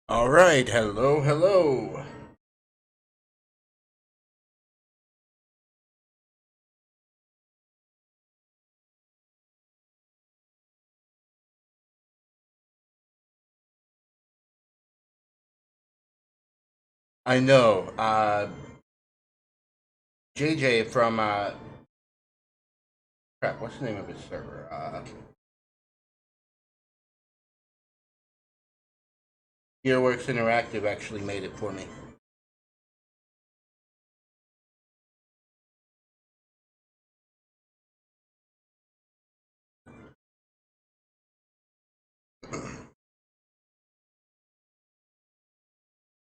All right, hello, hello. I know, JJ from crap. What's the name of his server? Gearworks Interactive actually made it for me.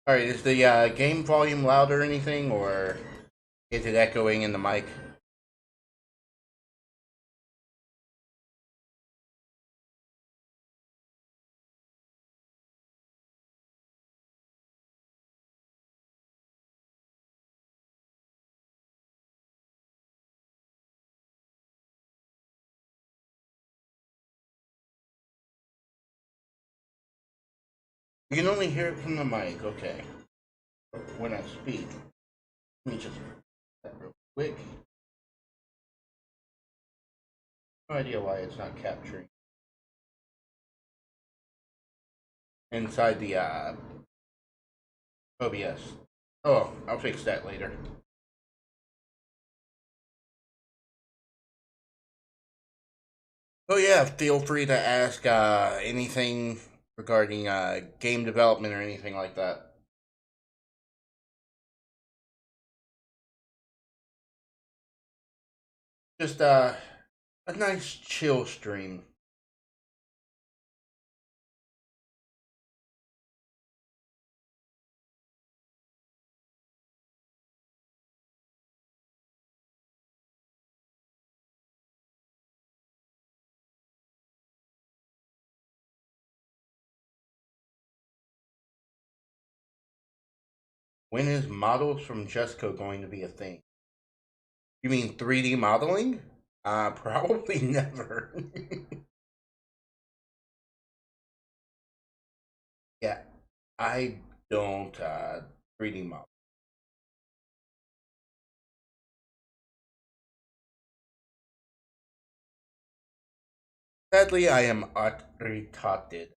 All right, is the game volume loud or anything, or is it echoing in the mic? You can only hear it from the mic. Okay. When I speak, let me just that real quick. No idea why it's not capturing inside the OBS. Oh, I'll fix that later. Oh yeah, feel free to ask anything regarding game development or anything like that. Just a nice chill stream. When is models from Jesco going to be a thing? You mean 3D modeling? Probably never. Yeah, I don't 3D model. Sadly, I am art retarded.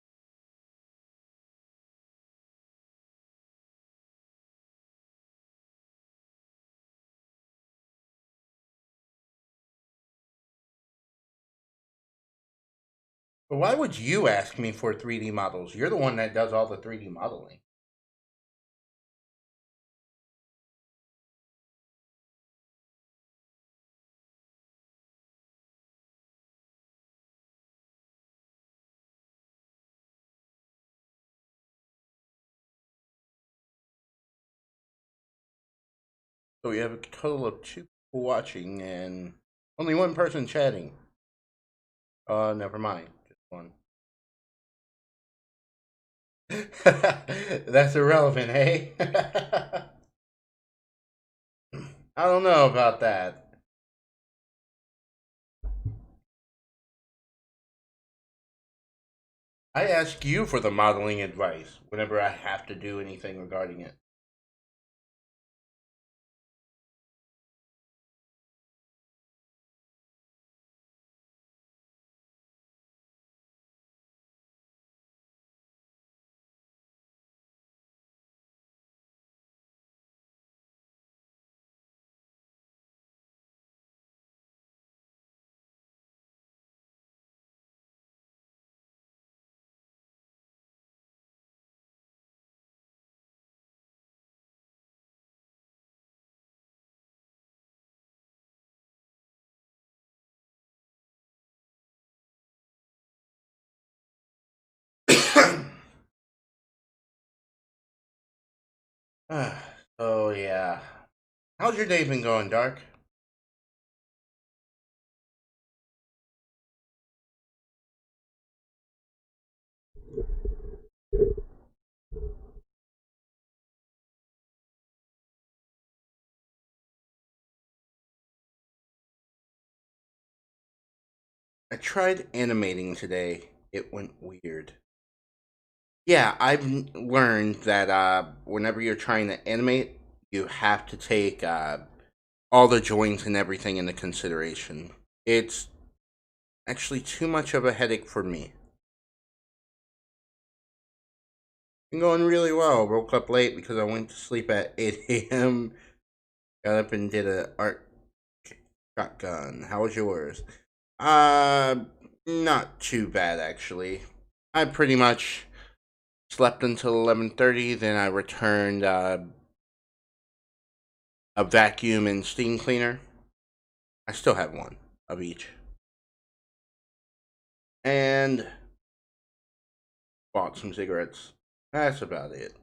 But why would you ask me for 3D models? You're the one that does all the 3D modeling. So we have a total of two people watching and only one person chatting. Never mind. Just one. That's irrelevant, hey? I don't know about that. I ask you for the modeling advice whenever I have to do anything regarding it. Oh, yeah. How's your day been going, Dark? I tried animating today. It went weird. Yeah, I've learned that whenever you're trying to animate, you have to take all the joints and everything into consideration. It's actually too much of a headache for me. Been going really well. Woke up late because I went to sleep at 8 a.m. Got up and did a art shotgun. How was yours? Uh, Not too bad actually. I pretty much slept until 11:30. Then I returned a vacuum and steam cleaner. I still have one of each, and bought some cigarettes. That's about it.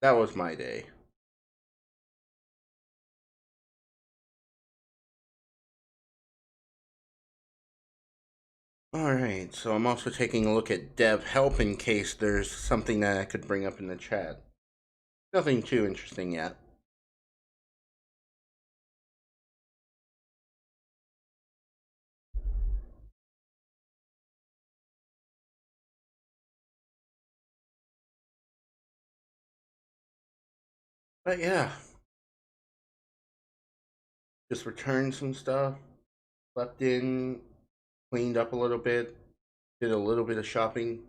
That was my day. Alright, so I'm also taking a look at dev help in case there's something that I could bring up in the chat. Nothing too interesting yet. But yeah, just returned some stuff, slept in, cleaned up a little bit, did a little bit of shopping.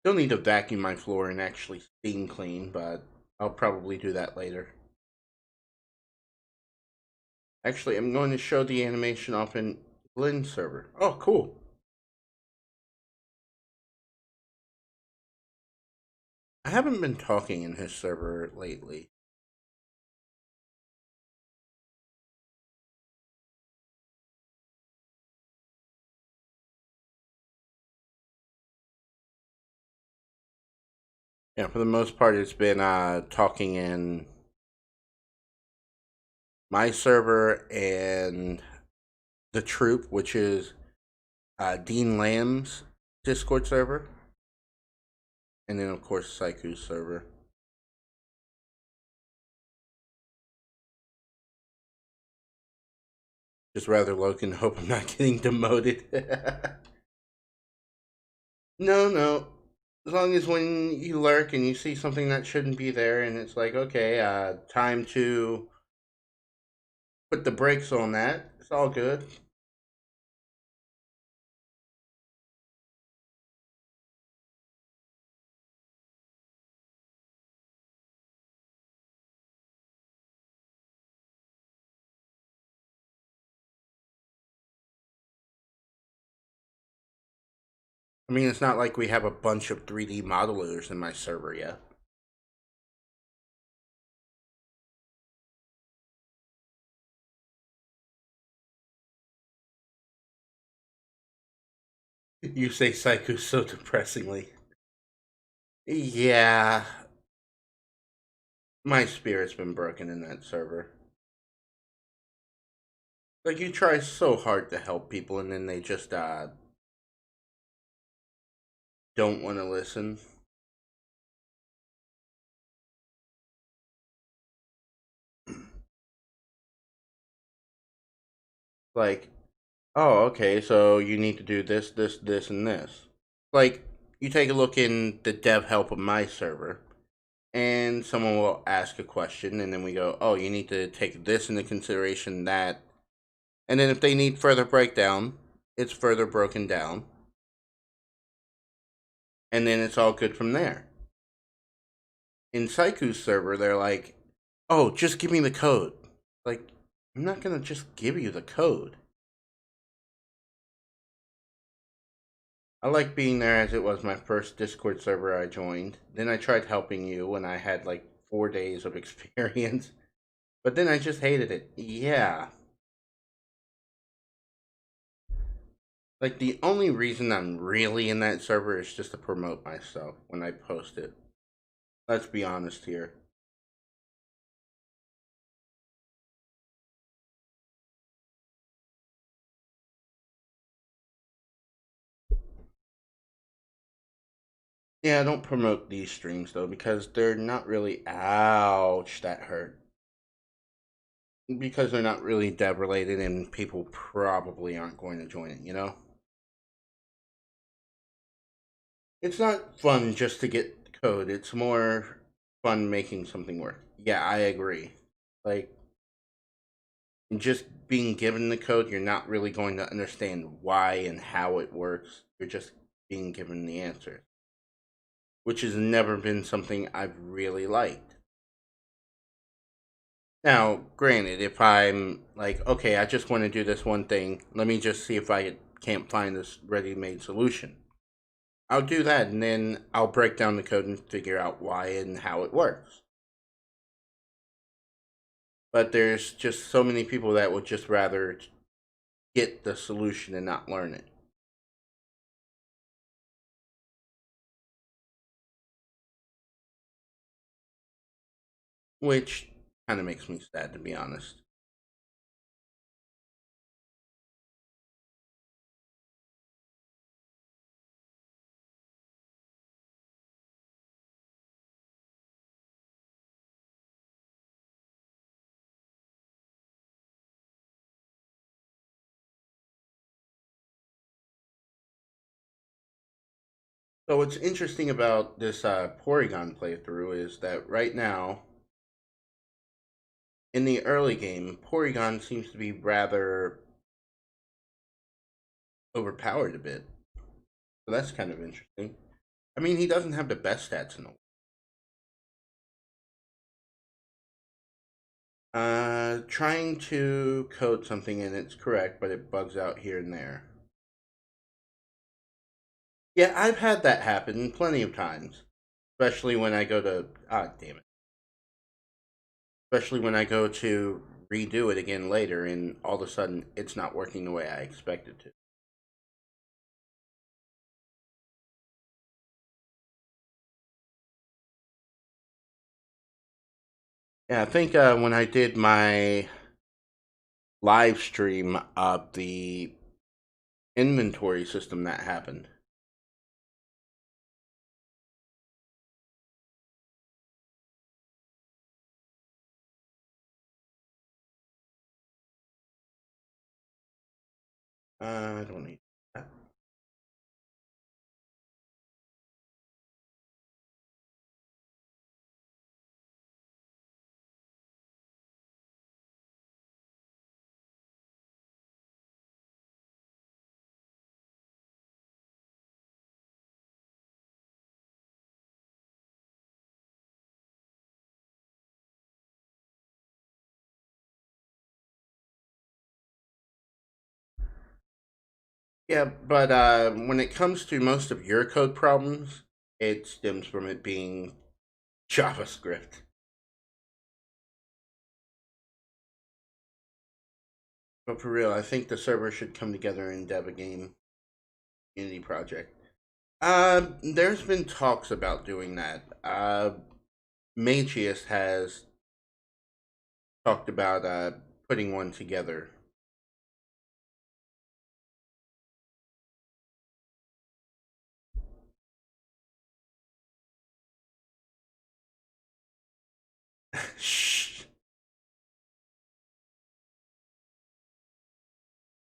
Still need to vacuum my floor and actually steam clean, but I'll probably do that later. Actually, I'm going to show the animation off in Glenn's server. Oh, cool. I haven't been talking in his server lately. Yeah, for the most part, it's been talking in my server and the Troop, which is Dean Lamb's Discord server, and then of course Saiku's server. Just rather Logan. Hope I'm not getting demoted. No, no. As long as when you lurk and you see something that shouldn't be there, and it's like, okay, time to put the brakes on that. It's all good. I mean, it's not like we have a bunch of 3D modelers in my server yet. You say Psycho so depressingly. Yeah, my spirit's been broken in that server. Like, you try so hard to help people, and then they just don't want to listen. Like, oh, okay, so you need to do this, this, this, and this. Like, you take a look in the dev help of my server, and someone will ask a question, and then we go, oh, you need to take this into consideration, that. And then if they need further breakdown, it's further broken down, and then it's all good from there. In Saiku's server, they're like, oh, just give me the code. Like, I'm not gonna just give you the code. I like being there as it was my first Discord server I joined. Then I tried helping you when I had like 4 days of experience. But then I just hated it. Yeah. Like, the only reason I'm really in that server is just to promote myself when I post it. Let's be honest here. Yeah, I don't promote these streams though because they're not really, ouch, that hurt. Because they're not really dev related and people probably aren't going to join it, you know? It's not fun just to get code. It's more fun making something work. Yeah, I agree. Like just being given the code, you're not really going to understand why and how it works. You're just being given the answer, which has never been something I've really liked. Now, granted, if I'm like, okay, I just want to do this one thing, let me just see if I can't find this ready made solution. I'll do that and then I'll break down the code and figure out why and how it works. But there's just so many people that would just rather get the solution and not learn it, which kind of makes me sad, to be honest. So what's interesting about this Porygon playthrough is that right now, in the early game, Porygon seems to be rather overpowered a bit. So that's kind of interesting. I mean, he doesn't have the best stats in the world. Trying to code something and it's correct, but it bugs out here and there. Yeah, I've had that happen plenty of times, especially when I go to damn it, especially when I go to redo it again later, and all of a sudden it's not working the way I expected to. Yeah, I think when I did my live stream of the inventory system, that happened. I don't need that. Yeah, but when it comes to most of your code problems, it stems from it being JavaScript. But for real, I think the server should come together and dev a game community project. There's been talks about doing that. Machius has talked about putting one together. Shh.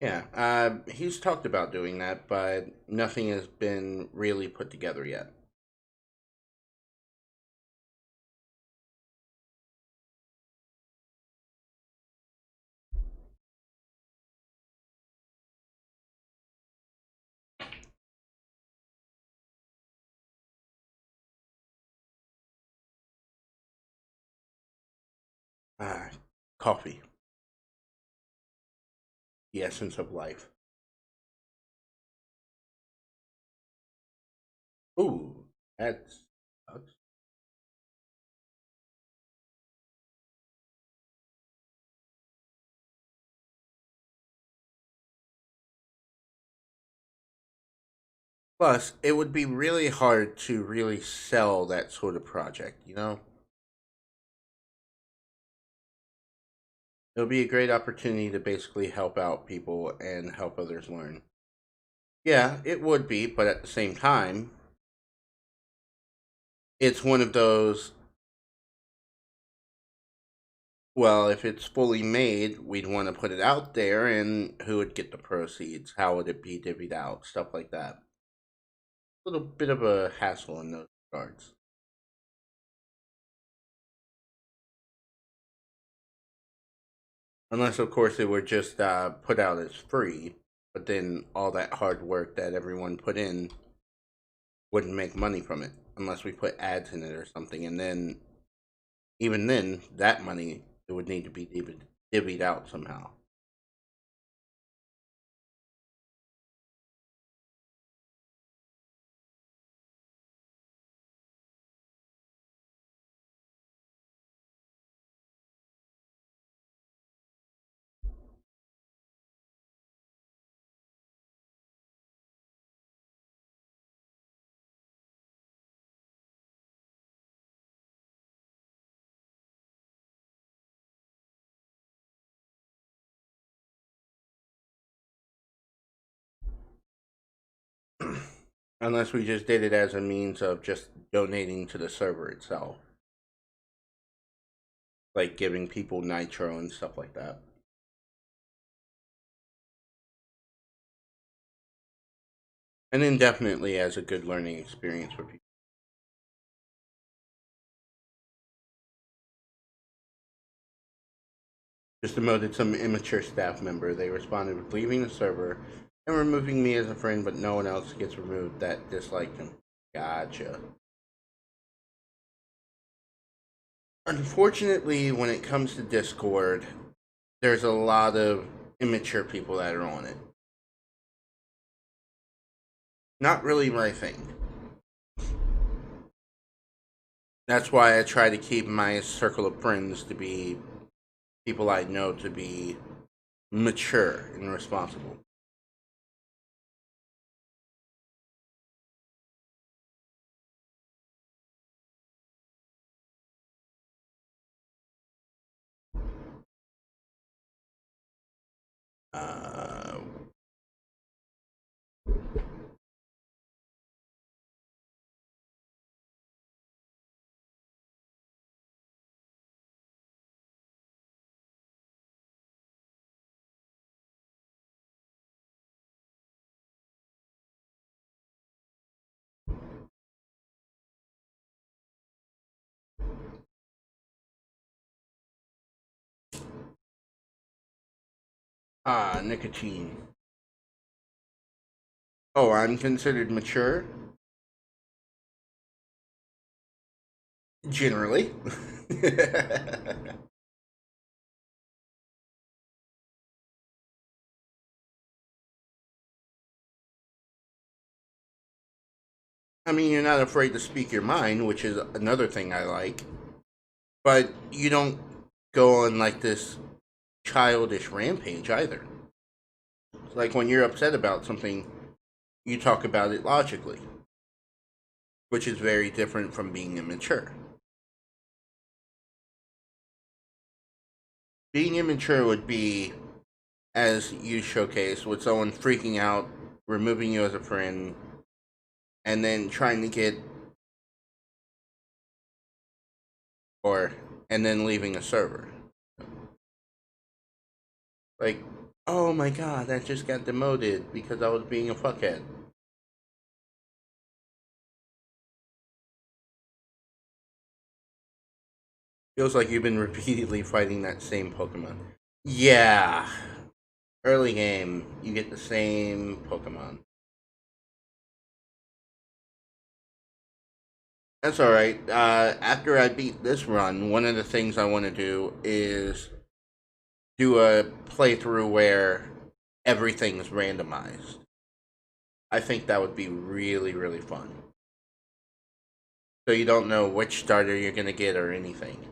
Yeah, he's talked about doing that, but nothing has been really put together yet. Uh, Coffee, the essence of life. Ooh, that's sucks. Plus, it would be really hard to really sell that sort of project, you know? It would be a great opportunity to basically help out people and help others learn. Yeah, it would be, but at the same time, it's one of those, well, if it's fully made, we'd want to put it out there, and who would get the proceeds? How would it be divvied out? Stuff like that. little bit of a hassle in those regards. Unless, of course, it were just put out as free, but then all that hard work that everyone put in wouldn't make money from it unless we put ads in it or something. And then, even then, that money it would need to be divvied out somehow. Unless we just did it as a means of just donating to the server itself, like giving people nitro and stuff like that. And then definitely as a good learning experience for people. Just demoted some immature staff member. They responded with leaving the server and removing me as a friend, but no one else gets removed that disliked him. Gotcha. Unfortunately, when it comes to Discord, there's a lot of immature people that are on it. Not really my thing. That's why I try to keep my circle of friends to be people I know to be mature and responsible. Uh, nicotine. Oh, I'm considered mature? Generally. I mean, you're not afraid to speak your mind, which is another thing I like. But you don't go on like this childish rampage either. Like when you're upset about something, you talk about it logically, which is very different from being immature. Being immature would be, as you showcase, with someone freaking out, removing you as a friend, and then trying to get, or, and then leaving a server. Like, oh my god, I just got demoted because I was being a fuckhead. Feels like you've been repeatedly fighting that same Pokemon. Yeah. Early game, you get the same Pokemon. That's alright. After I beat this run, one of the things I want to do is do a playthrough where everything's randomized. I think that would be really, really fun. So you don't know which starter you're going to get or anything.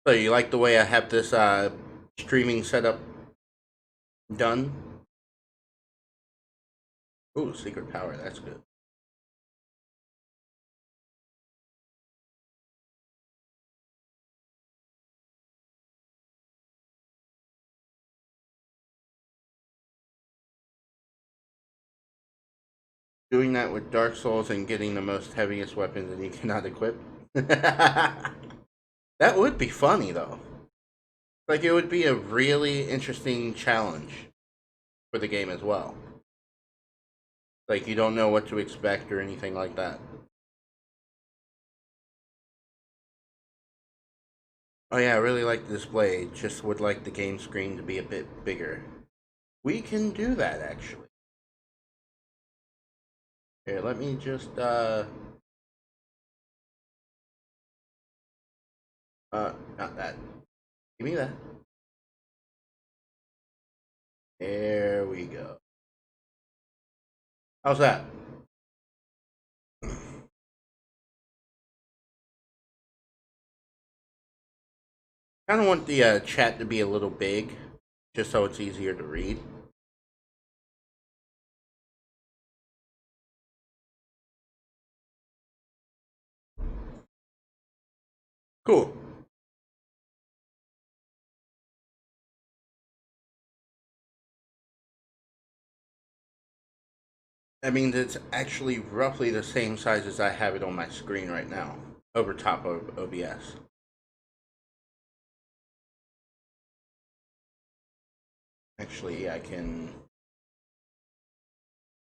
So you like the way I have this streaming setup done? Ooh, secret power, that's good. Doing that with Dark Souls and getting the most heaviest weapons that you cannot equip. That would be funny though. Like it would be a really interesting challenge for the game as well. Like you don't know what to expect or anything like that. Oh yeah, I really like the display. Just would like the game screen to be a bit bigger. We can do that actually. Here, let me just not that. Give me that. There we go. How's that? Kind of want the chat to be a little big, just so it's easier to read. Cool. That means it's actually roughly the same size as I have it on my screen right now, over top of OBS. Actually, I can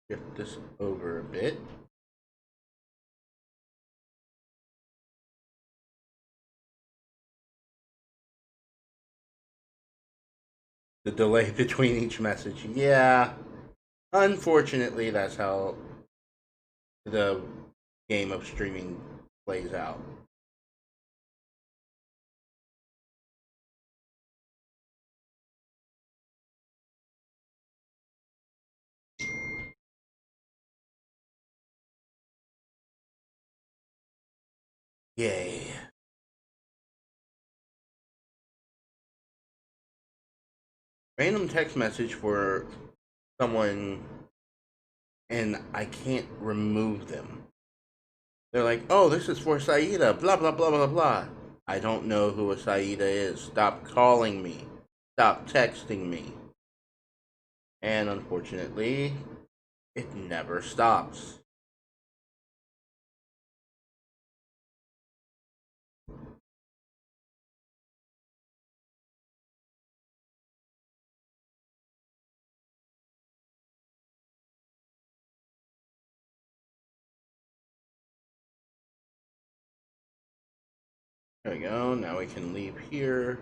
shift this over a bit. The delay between each message. Yeah, unfortunately, that's how the game of streaming plays out. Yay. Random text message for someone, and I can't remove them. They're like, oh, this is for Saida, blah, blah, blah, blah, blah. I don't know who a Saida is. Stop calling me. Stop texting me. And unfortunately, it never stops. There we go. Now we can leave here.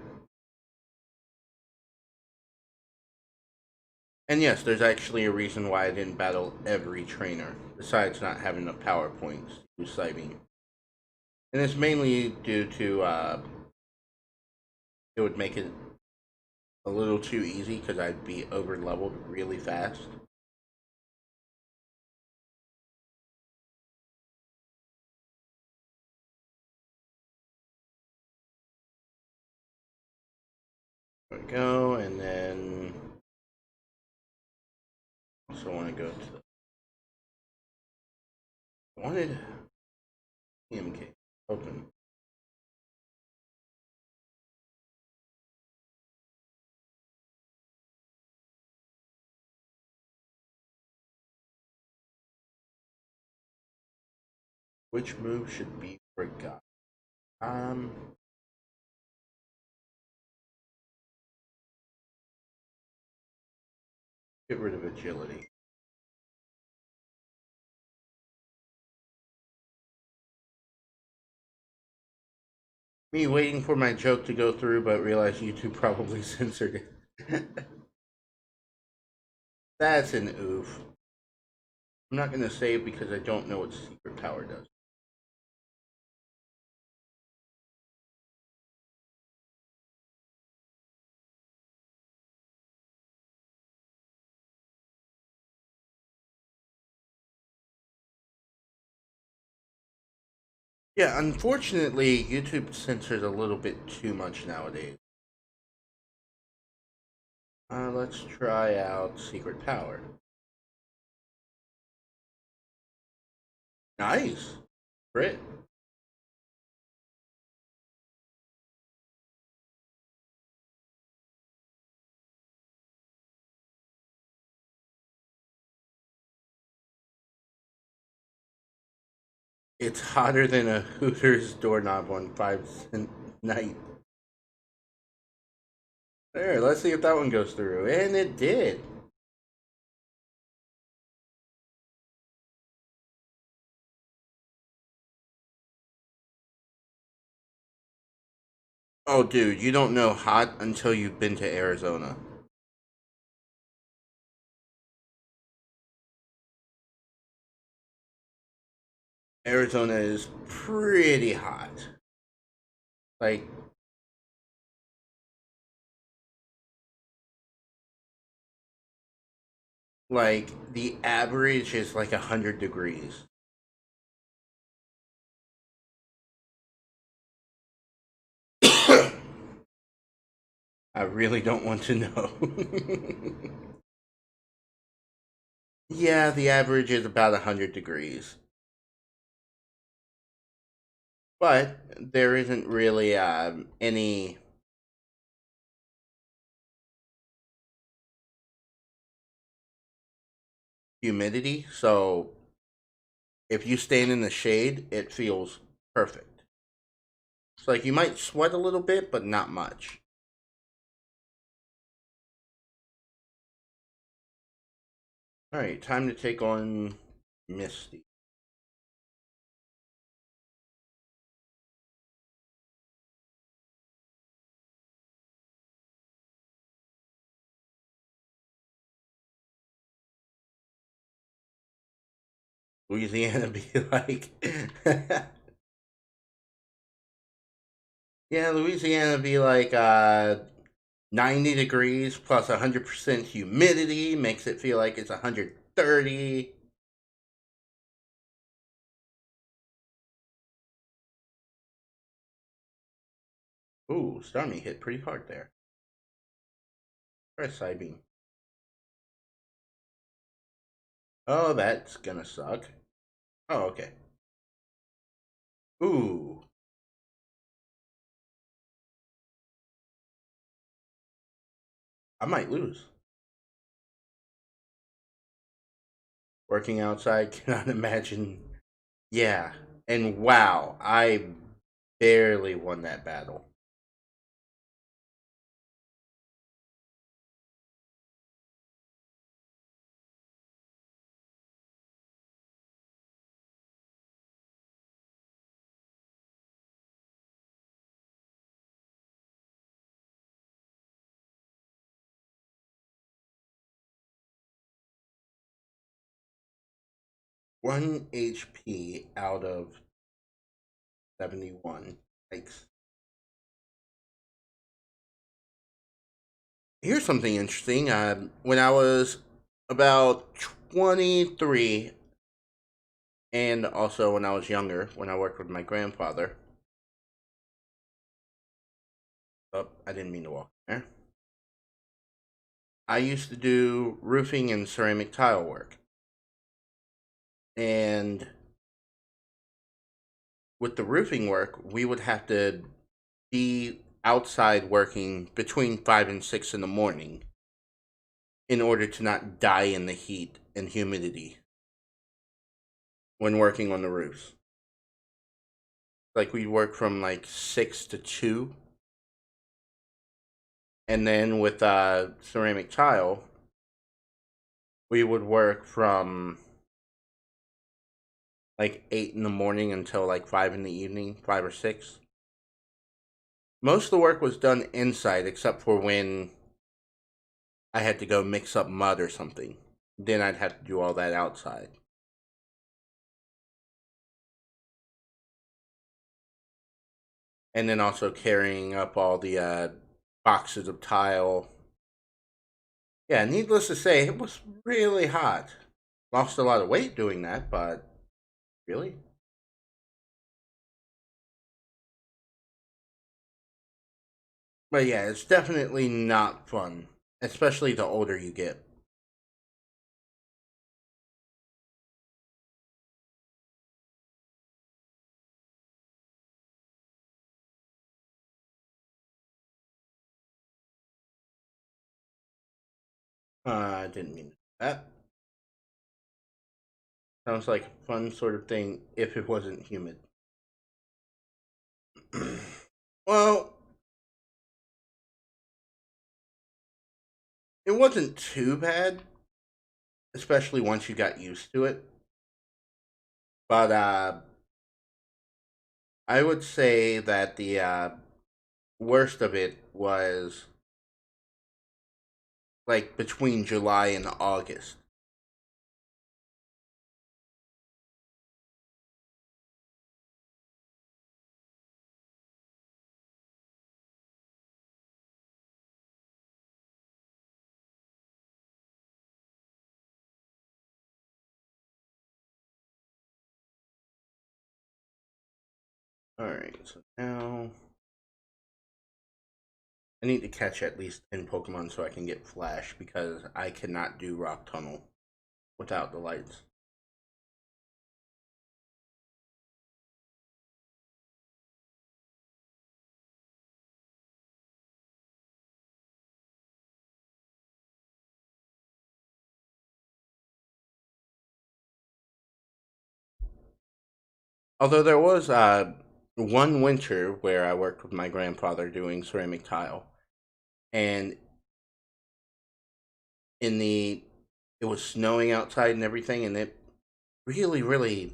And yes, there's actually a reason why I didn't battle every trainer, besides not having the power points to Psybeam. And it's mainly due to it would make it a little too easy because I'd be over leveled really fast. There we go, and then also want to go to the wanted PMK open. Which move should be forgot? Um, get rid of agility. Me waiting for my joke to go through, but realize YouTube probably censored it. That's an oof. I'm not gonna save because I don't know what secret power does. Yeah, unfortunately, YouTube censors a little bit too much nowadays. Let's try out secret power. Nice. Crit. It's hotter than a Hooters doorknob on 5 cent night. There, let's see if that one goes through. And it did. Oh, dude, you don't know hot until you've been to Arizona. Arizona is pretty hot. Like, the average is like 100 degrees. I really don't want to know. Yeah, the average is about 100 degrees, but there isn't really any humidity. So if you stand in the shade, it feels perfect. It's like you might sweat a little bit, but not much. All right, time to take on Misty. Louisiana be like, yeah, Louisiana be like 90 degrees plus 100% humidity makes it feel like it's 130. Ooh, Stormy hit pretty hard there. Press side beam. Oh, that's gonna suck. Oh, okay. Ooh, I might lose. Working outside, cannot imagine. Yeah, and wow, I barely won that battle. One HP out of 71. Yikes. Here's something interesting. When I was about 23, and also when I was younger, when I worked with my grandfather, oh, I didn't mean to walk there. I used to do roofing and ceramic tile work. And with the roofing work, we would have to be outside working between 5 and 6 in the morning in order to not die in the heat and humidity when working on the roofs. Like we work from like 6 to 2, and then with ceramic tile, we would work from like 8 in the morning until like 5 in the evening, 5 or 6. Most of the work was done inside except for when I had to go mix up mud or something. Then I'd have to do all that outside. And then also carrying up all the boxes of tile. Yeah, needless to say, it was really hot. Lost a lot of weight doing that, but really? But yeah, it's definitely not fun, especially the older you get. I didn't mean that. Sounds like a fun sort of thing if it wasn't humid. Well, it wasn't too bad, especially once you got used to it. But I would say that the worst of it was like between July and August. Alright, so now I need to catch at least 10 Pokemon so I can get Flash because I cannot do Rock Tunnel without the lights. Although there was one winter where I worked with my grandfather doing ceramic tile, and in the it was snowing outside and everything, and it really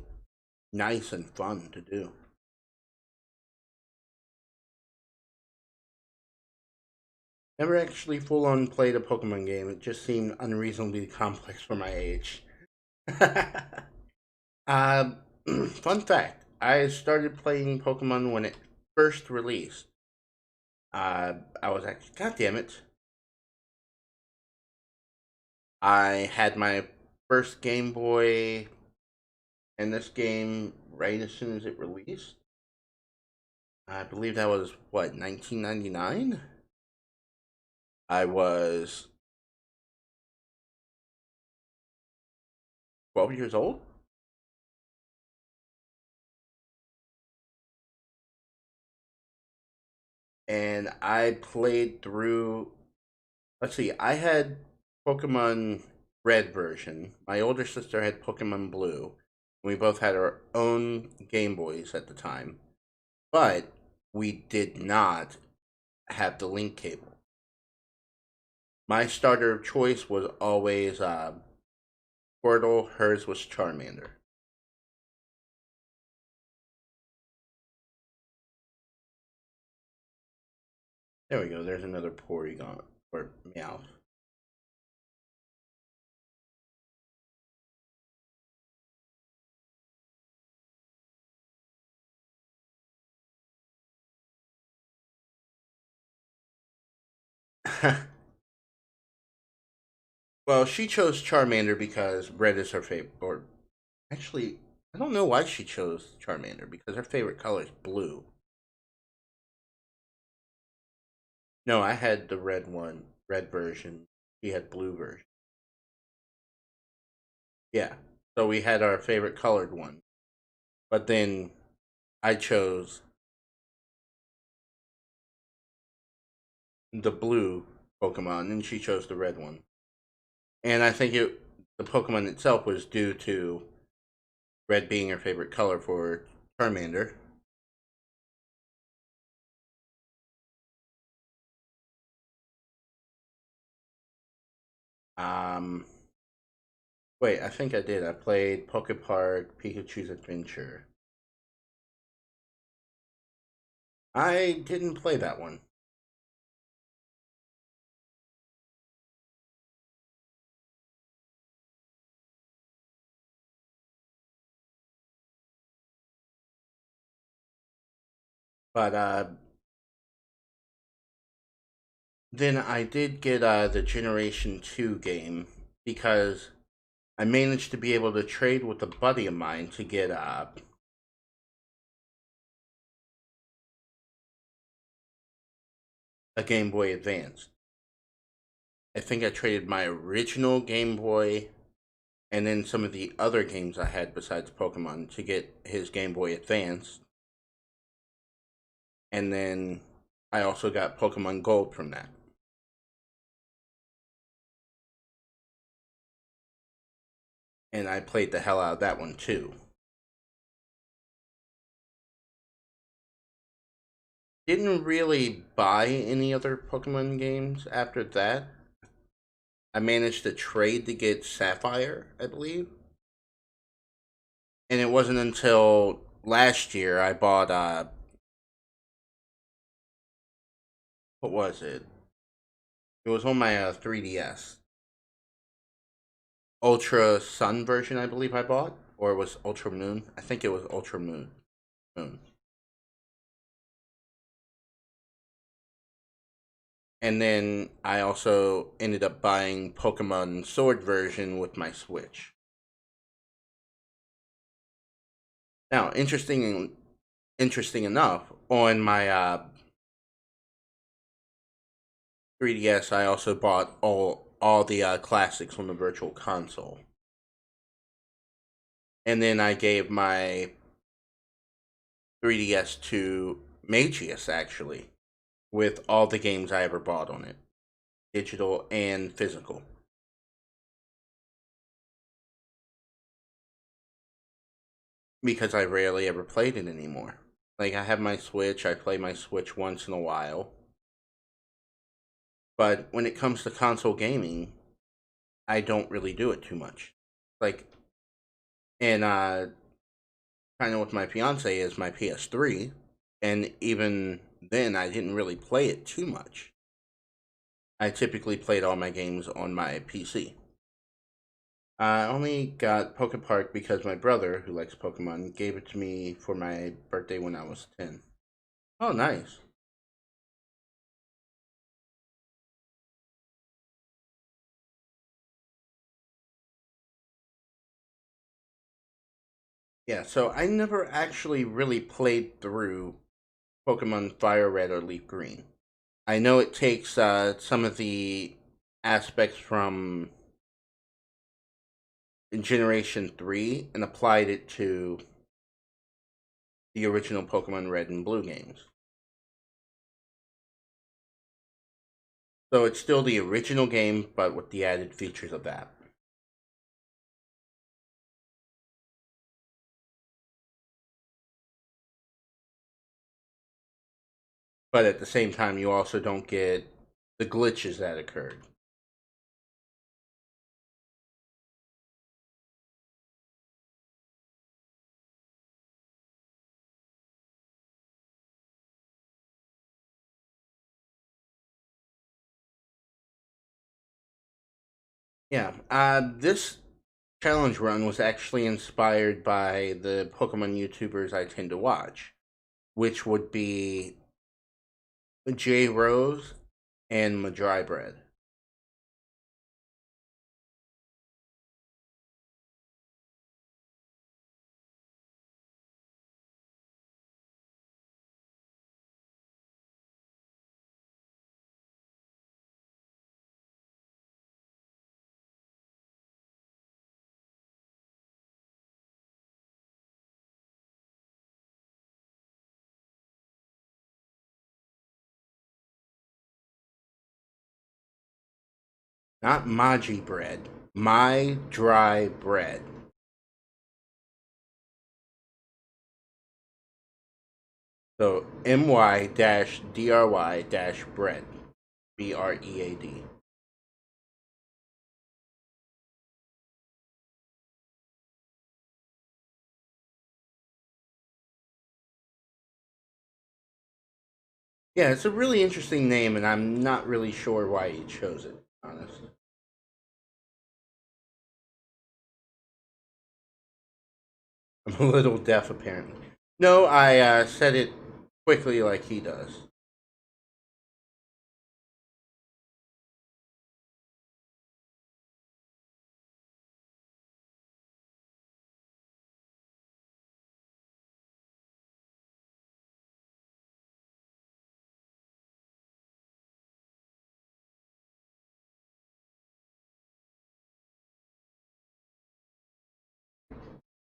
nice and fun to do. Never actually full on played a Pokemon game. It just seemed unreasonably complex for my age. uh, Fun fact: I started playing Pokemon when it first released. I was actually, God damn it! I had my first Game Boy in this game right as soon as it released. I believe that was what 1999. I was 12 years old, and I played through. Let's see, I had Pokemon Red version. My older sister had Pokemon Blue. We both had our own Game Boys at the time, but we did not have the link cable. My starter of choice was always Squirtle. Hers was Charmander. There we go. There's another Porygon or Meow. Well, she chose Charmander because red is her favorite. Or actually, I don't know why she chose Charmander because her favorite color is blue. No, I had the red one, red version. She had blue version. Yeah. So we had our favorite colored one. But then I chose the blue Pokemon and she chose the red one. And I think the Pokemon itself was due to red being her favorite color for Charmander. Um Wait, I think I did. I played Poke Park, Pikachu's Adventure. I didn't play that one. But then I did get the Generation 2 game because I managed to be able to trade with a buddy of mine to get a Game Boy Advance. I think I traded my original Game Boy and then some of the other games I had besides Pokemon to get his Game Boy Advance. And then I also got Pokemon Gold from that. and I played the hell out of that one too. Didn't really buy any other Pokemon games after that. I managed to trade to get Sapphire, I believe. And it wasn't until last year I bought what was it? It was on my 3DS. Ultra Sun version, I believe I bought, or it was Ultra Moon. I think it was Ultra Moon. Moon. And then I also ended up buying Pokemon Sword version with my Switch. Now, interesting enough, on my 3DS, I also bought all the classics on the Virtual Console, and then I gave my 3DS to Magius actually, with all the games I ever bought on it, digital and physical, because I rarely ever played it anymore. Like, I have my Switch, I play my Switch once in a while, but when it comes to console gaming, I don't really do it too much. Like, and kind of with my fiance is my PS3, and even then I didn't really play it too much. I typically played all my games on my PC. I only got Poke Park because my brother, who likes Pokemon, gave it to me for my birthday when I was 10. Oh, nice. Yeah, so I never actually really played through Pokemon Fire Red or Leaf Green. I know it takes some of the aspects from Generation 3 and applied it to the original Pokemon Red and Blue games. So it's still the original game, but with the added features of that. But at the same time, you also don't get the glitches that occurred. Yeah, this challenge run was actually inspired by the Pokemon YouTubers I tend to watch, which would be J Rose and Madry Bread. Not Maji Bread, My Dry Bread. So my-dry-bread, BREAD. Yeah, it's a really interesting name, and I'm not really sure why he chose it. Honestly, I'm a little deaf apparently. No, I said it quickly like he does.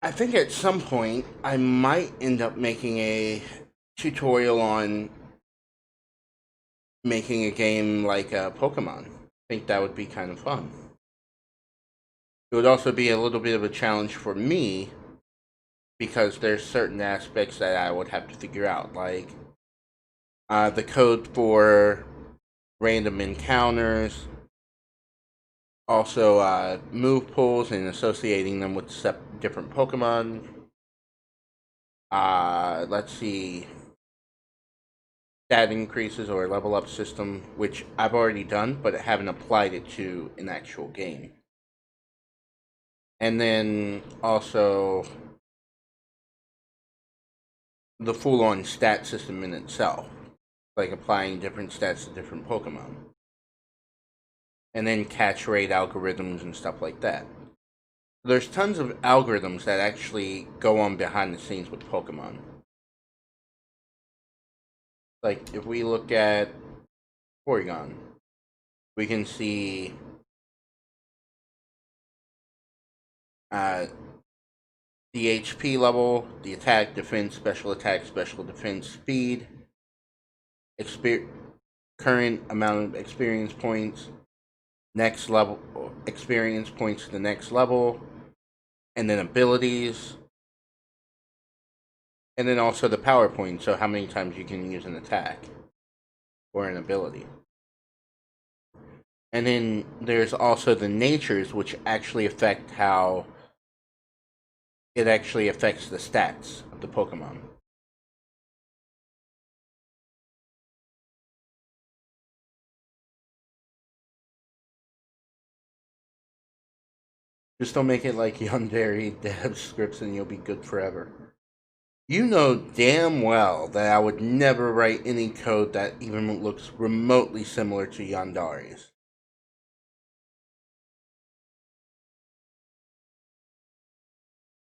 I think at some point I might end up making a tutorial on making a game like Pokemon. I think that would be kind of fun. It would also be a little bit of a challenge for me because there's certain aspects that I would have to figure out, like the code for random encounters, also move pools and associating them with different Pokemon. Let's see, stat increases or level up system, which I've already done, but I haven't applied it to an actual game. And then also the full-on stat system in itself, like applying different stats to different Pokemon. And then catch rate algorithms and stuff like that. There's tons of algorithms that actually go on behind the scenes with Pokemon. Like, if we look at Porygon, we can see uh, the HP level, the attack, defense, special defense, speed, current amount of experience points, next level experience points to the next level, and then abilities, and then also the power points, so how many times you can use an attack or an ability. And then there's also the natures, which actually affect how it actually affects the stats of the Pokemon. Just don't make it like Yandere dev scripts and you'll be good forever. You know damn well that I would never write any code that even looks remotely similar to Yandare's.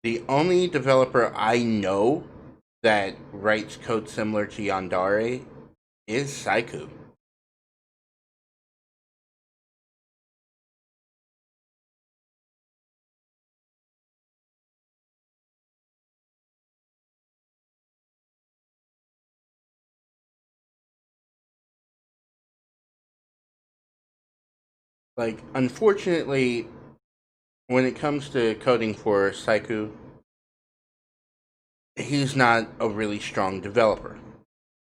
The only developer I know that writes code similar to Yandere is Saiku. Like, unfortunately, when it comes to coding for Saiku, he's not a really strong developer.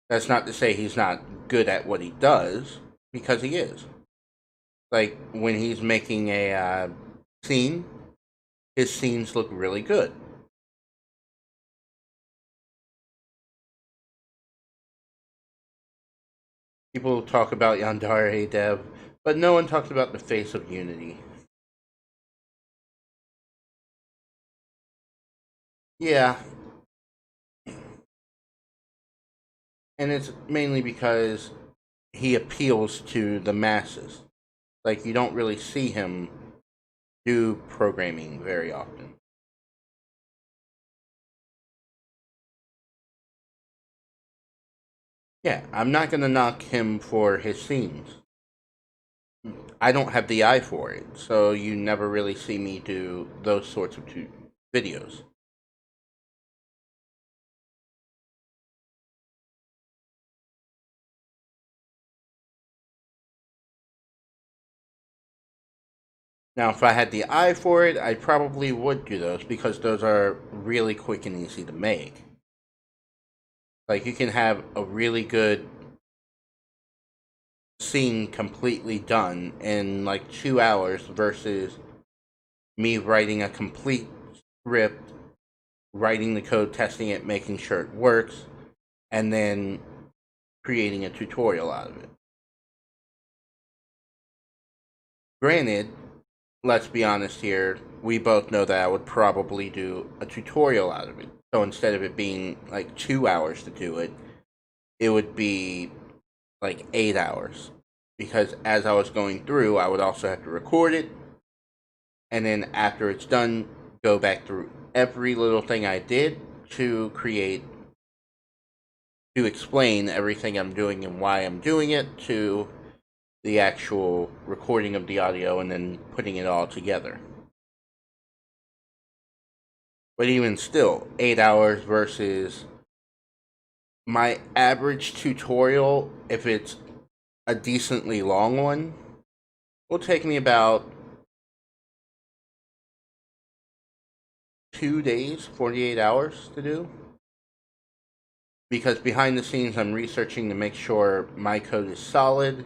That's not to say he's not good at what he does, because he is. Like, when he's making a scene, his scenes look really good. People talk about Yandere Dev, but no one talks about the face of Unity. Yeah, and it's mainly because he appeals to the masses. Like, you don't really see him do programming very often. Yeah, I'm not gonna knock him for his scenes. I don't have the eye for it, so you never really see me do those sorts of videos. Now, if I had the eye for it, I probably would do those because those are really quick and easy to make. Like, you can have a really good scene completely done in like 2 hours versus me writing a complete script, writing the code, testing it, making sure it works, and then creating a tutorial out of it. Granted, let's be honest here, we both know that I would probably do a tutorial out of it. So instead of it being like 2 hours to do it, it would be like 8 hours. Because as I was going through, I would also have to record it, and then after it's done, go back through every little thing I did to explain everything I'm doing and why I'm doing it to the actual recording of the audio and then putting it all together. But even still, 8 hours versus my average tutorial, if it's a decently long one, will take me about 2 days, 48 hours to do. Because behind the scenes, I'm researching to make sure my code is solid,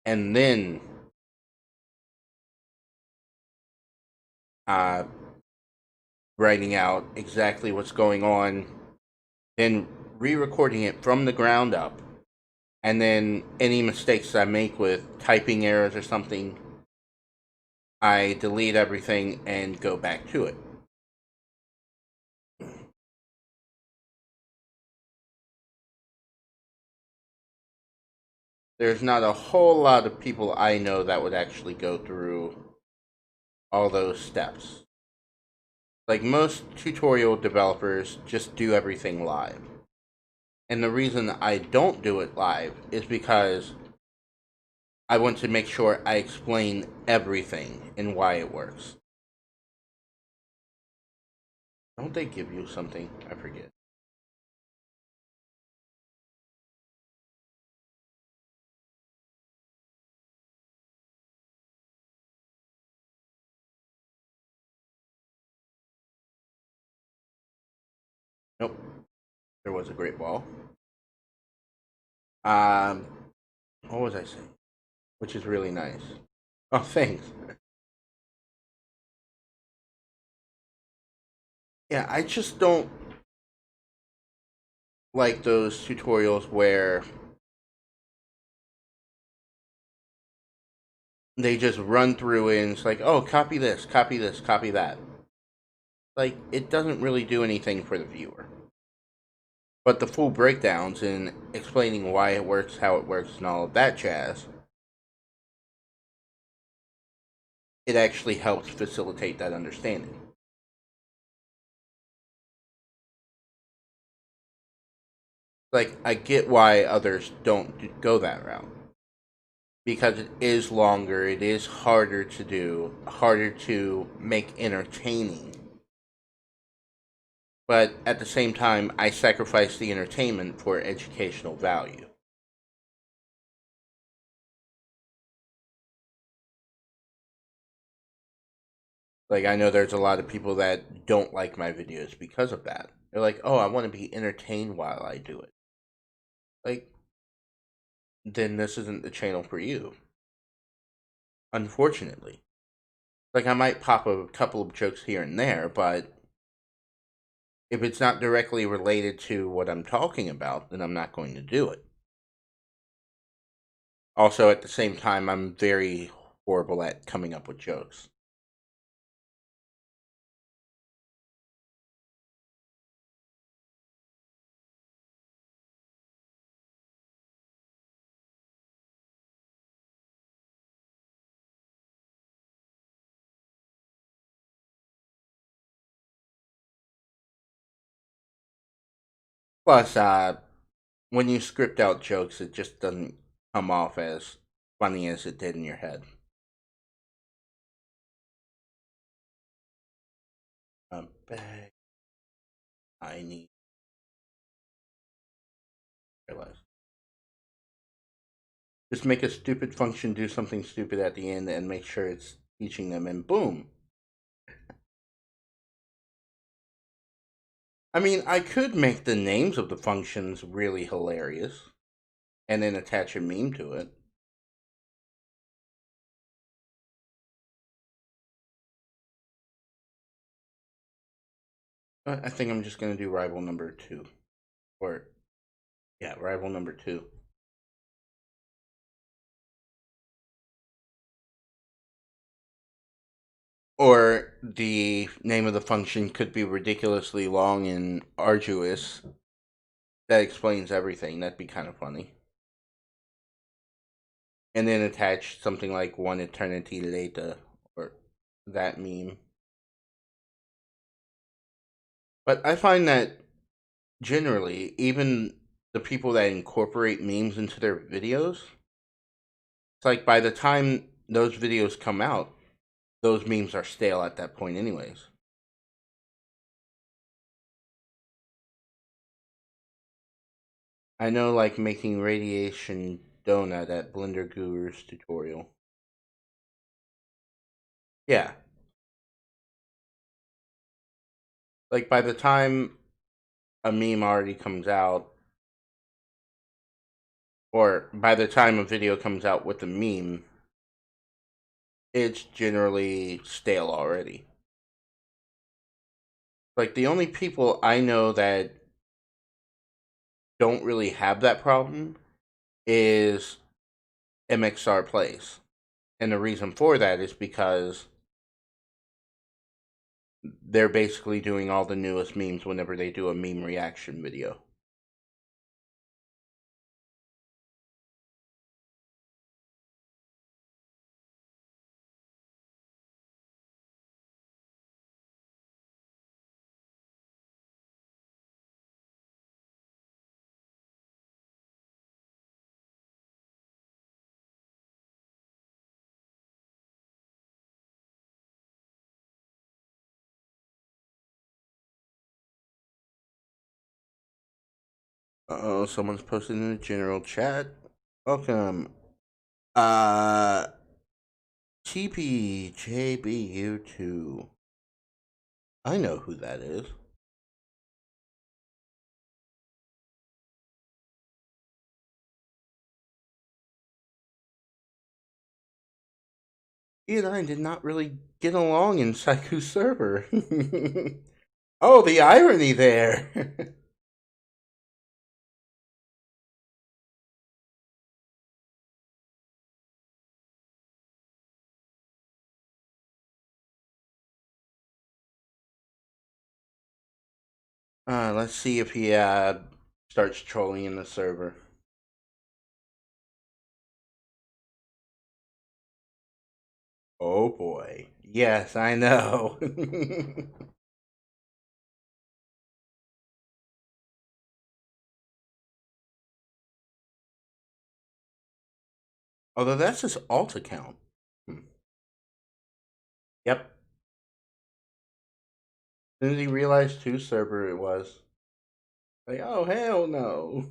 and then uh, writing out exactly what's going on, then re-recording it from the ground up, and then any mistakes I make with typing errors or something, I delete everything and go back to it. There's not a whole lot of people I know that would actually go through all those steps. Like most tutorial developers just do everything live. And the reason I don't do it live is because I want to make sure I explain everything and why it works. Don't they give you something? I forget. Nope. There was a great ball. Um, what was I saying? Which is really nice. Oh, thanks. Yeah, I just don't like those tutorials where they just run through and it's like, oh, copy this, copy this, copy that. Like, it doesn't really do anything for the viewer. But the full breakdowns and explaining why it works, how it works, and all of that jazz, it actually helps facilitate that understanding. Like, I get why others don't go that route. Because it is longer, it is harder to do, harder to make entertaining. But at the same time, I sacrifice the entertainment for educational value. Like, I know there's a lot of people that don't like my videos because of that. They're like, oh, I want to be entertained while I do it. Like, then this isn't the channel for you. Unfortunately. Like, I might pop a couple of jokes here and there, but if it's not directly related to what I'm talking about, then I'm not going to do it. Also, at the same time, I'm very horrible at coming up with jokes. Plus, when you script out jokes, it just doesn't come off as funny as it did in your head. A bag I need to realize. Just make a stupid function do something stupid at the end and make sure it's teaching them, and boom. I mean, I could make the names of the functions really hilarious and then attach a meme to it. But I think I'm just going to do rival number two. Or, yeah, rival number two. Or the name of the function could be ridiculously long and arduous. That explains everything. That'd be kind of funny. And then attach something like one eternity later or that meme. But I find that generally, even the people that incorporate memes into their videos, it's like by the time those videos come out, those memes are stale at that point, anyways. I know, like making radiation donut at Blender Guru's tutorial. Yeah, Like by the time a meme already comes out, or by the time a video comes out with a meme, it's generally stale already. Like the only people I know that don't really have that problem is MXR Plays. And the reason for that is because they're basically doing all the newest memes whenever they do a meme reaction video. Oh, someone's posted in the general chat. Welcome. Uh, TPJBU2. I know who that is. He and I did not really get along in Saiku's server. Oh, the irony there. Let's see if he starts trolling in the server. Oh boy. Yes, I know. Although that's his alt account. Hmm. Yep. As soon as he realized whose server it was, like, oh hell no.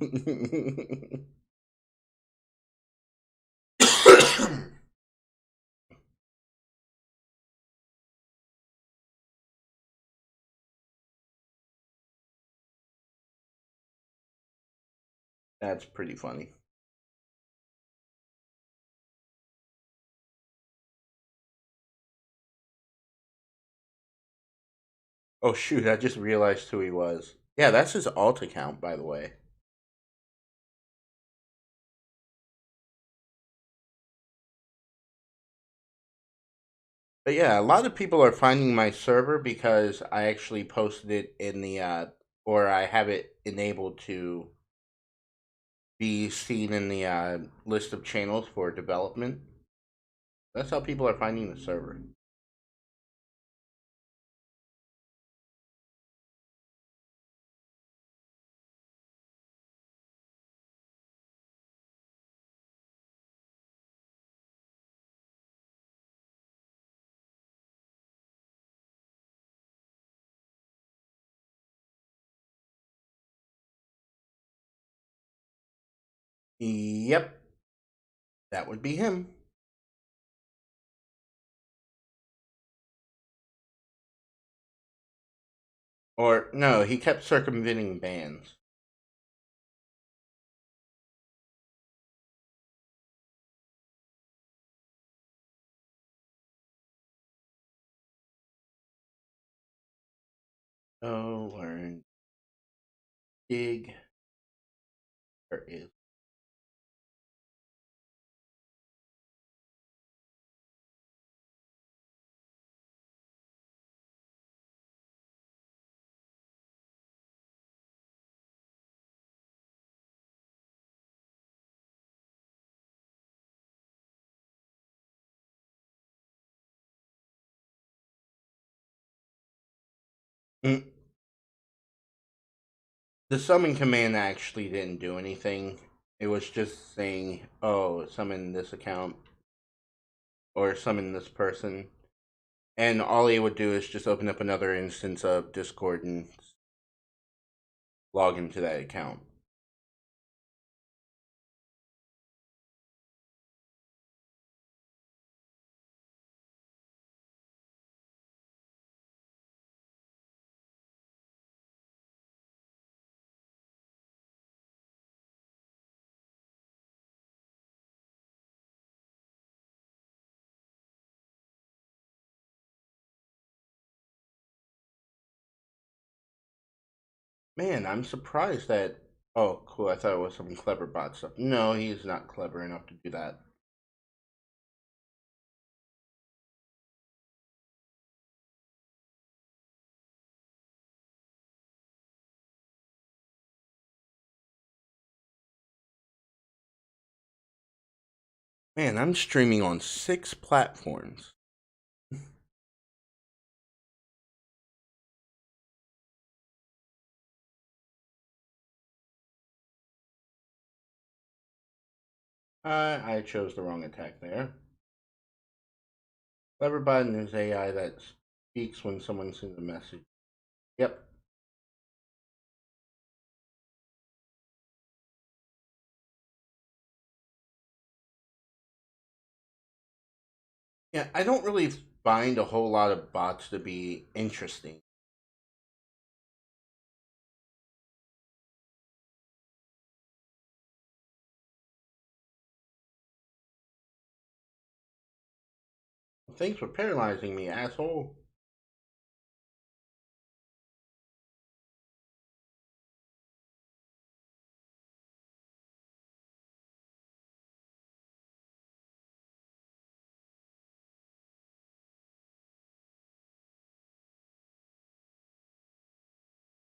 That's pretty funny. Oh shoot, I just realized who he was. Yeah, that's his alt account, by the way. But yeah, a lot of people are finding my server because I actually posted it in the or I have it enabled to be seen in the list of channels for development. That's how people are finding the server. Yep, that would be him. Or no, he kept circumventing bans. Oh, learn dig. There is. Mm. The summon command actually didn't do anything. It was just saying, "Oh, summon this account or summon this person," and all he would do is just open up another instance of Discord and log into that account. Man, I'm surprised that. Oh, cool. I thought it was some clever bot stuff. No, he's not clever enough to do that. Man, I'm streaming on 6 platforms. I chose the wrong attack there. Clever button is AI that speaks when someone sends a message. Yep. Yeah, I don't really find a whole lot of bots to be interesting. Thanks for paralyzing me, asshole.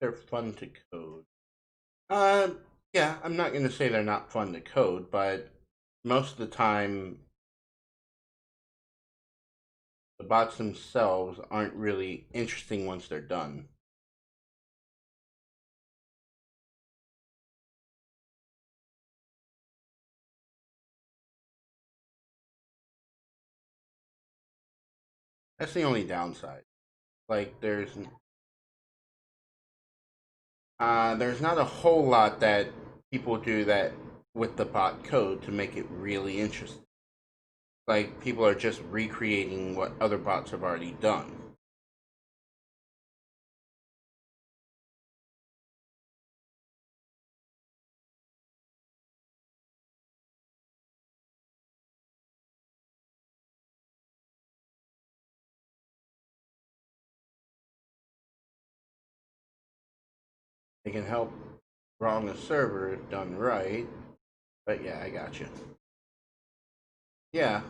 They're fun to code. Uh, yeah, I'm not gonna say they're not fun to code, but most of the time, the bots themselves aren't really interesting once they're done. That's the only downside. Like, there's not a whole lot that people do that with the bot code to make it really interesting. Like, people are just recreating what other bots have already done. They can help wrong a server if done right. But yeah, I got you. Yeah,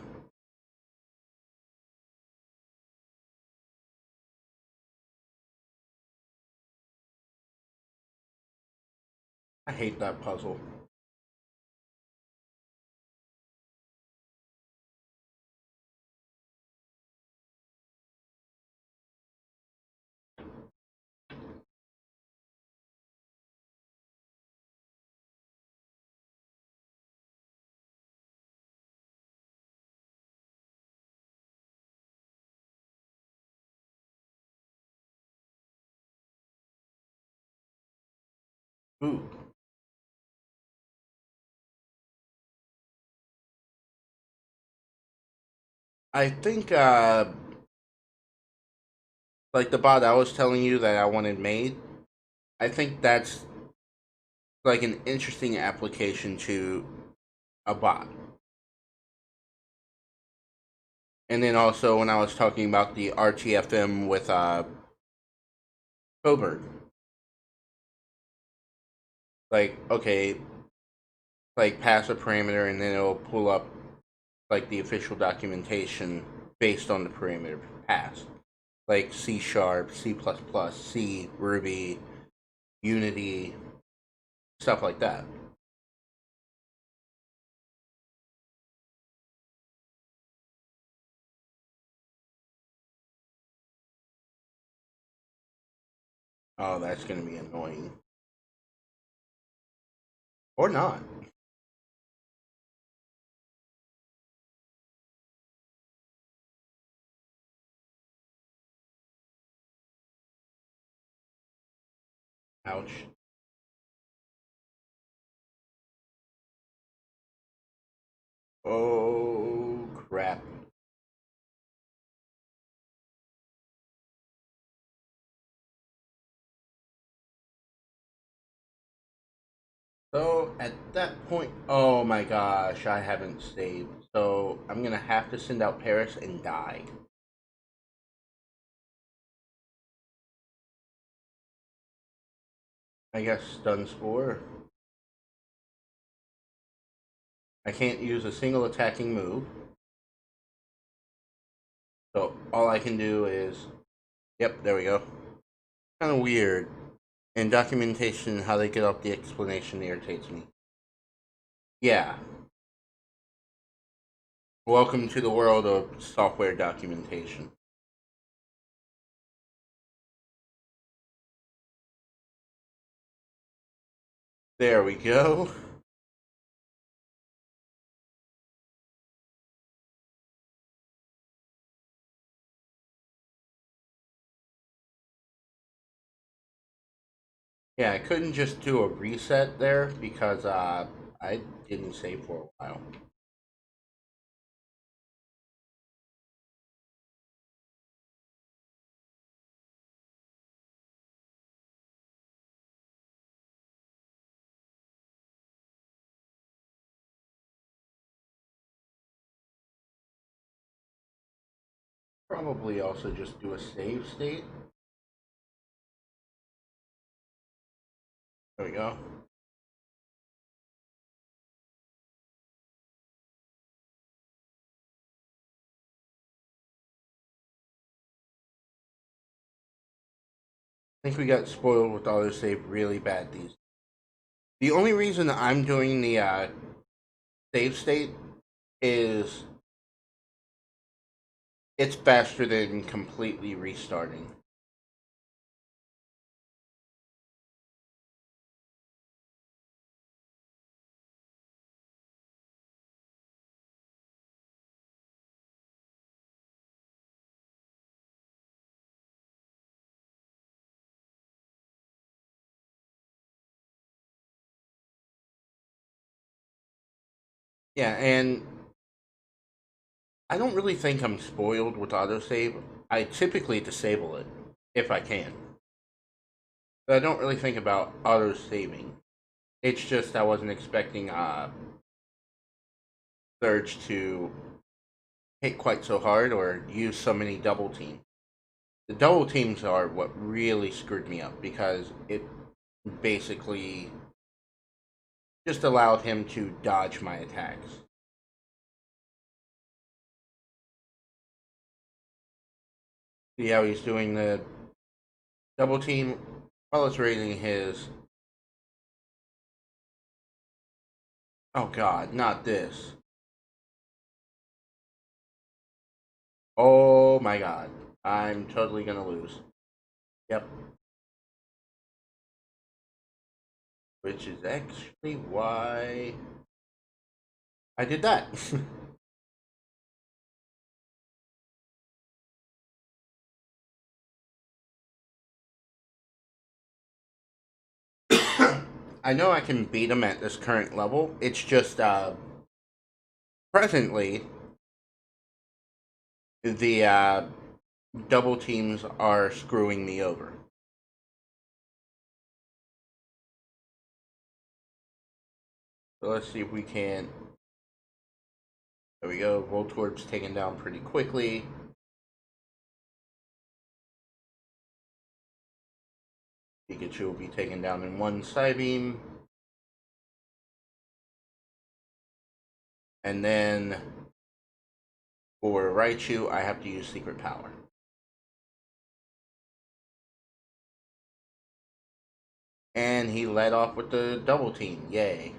I hate that puzzle. Ooh, I think like the bot I was telling you that I wanted made. I think that's like an interesting application to a bot. And then also when I was talking about the RTFM with Coburg, like okay, like pass a parameter and then it'll pull up like the official documentation based on the parameter passed, like C sharp, C plus plus, C, Ruby, Unity, stuff like that. Oh, that's gonna be annoying. Or not. Ouch. Oh crap. So at that point, oh my gosh, I haven't saved. So I'm gonna have to send out Paris and die. I guess stun spore. I can't use a single attacking move. So all I can do is, yep, there we go. Kind of weird. In documentation, how they get off the explanation irritates me. Yeah. Welcome to the world of software documentation. There we go. Yeah, I couldn't just do a reset there because I didn't save for a while. Probably also just do a save state. There we go. I think we got spoiled with autosave really bad these. The only reason I'm doing the save state is it's faster than completely restarting. Yeah, and I don't really think I'm spoiled with autosave. I typically disable it if I can. But I don't really think about auto saving. It's just I wasn't expecting Surge to hit quite so hard or use so many double teams. The double teams are what really screwed me up because it basically just allowed him to dodge my attacks. See how he's doing the double team while it's raising his. Oh god, not this. Oh my god. I'm totally gonna lose. Yep. Which is actually why I did that. I know I can beat him at this current level. It's just presently the double teams are screwing me over. So let's see if we can. There we go. Voltorb's taken down pretty quickly. Pikachu will be taken down in one Psybeam. And then for Raichu, I have to use Secret Power. And he led off with the double team. Yay.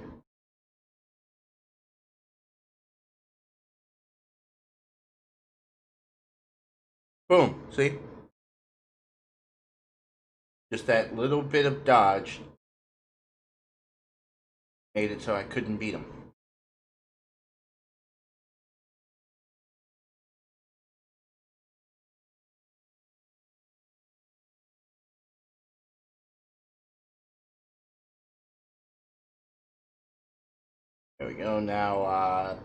Boom. See? Just that little bit of dodge made it so I couldn't beat him. There we go. Now,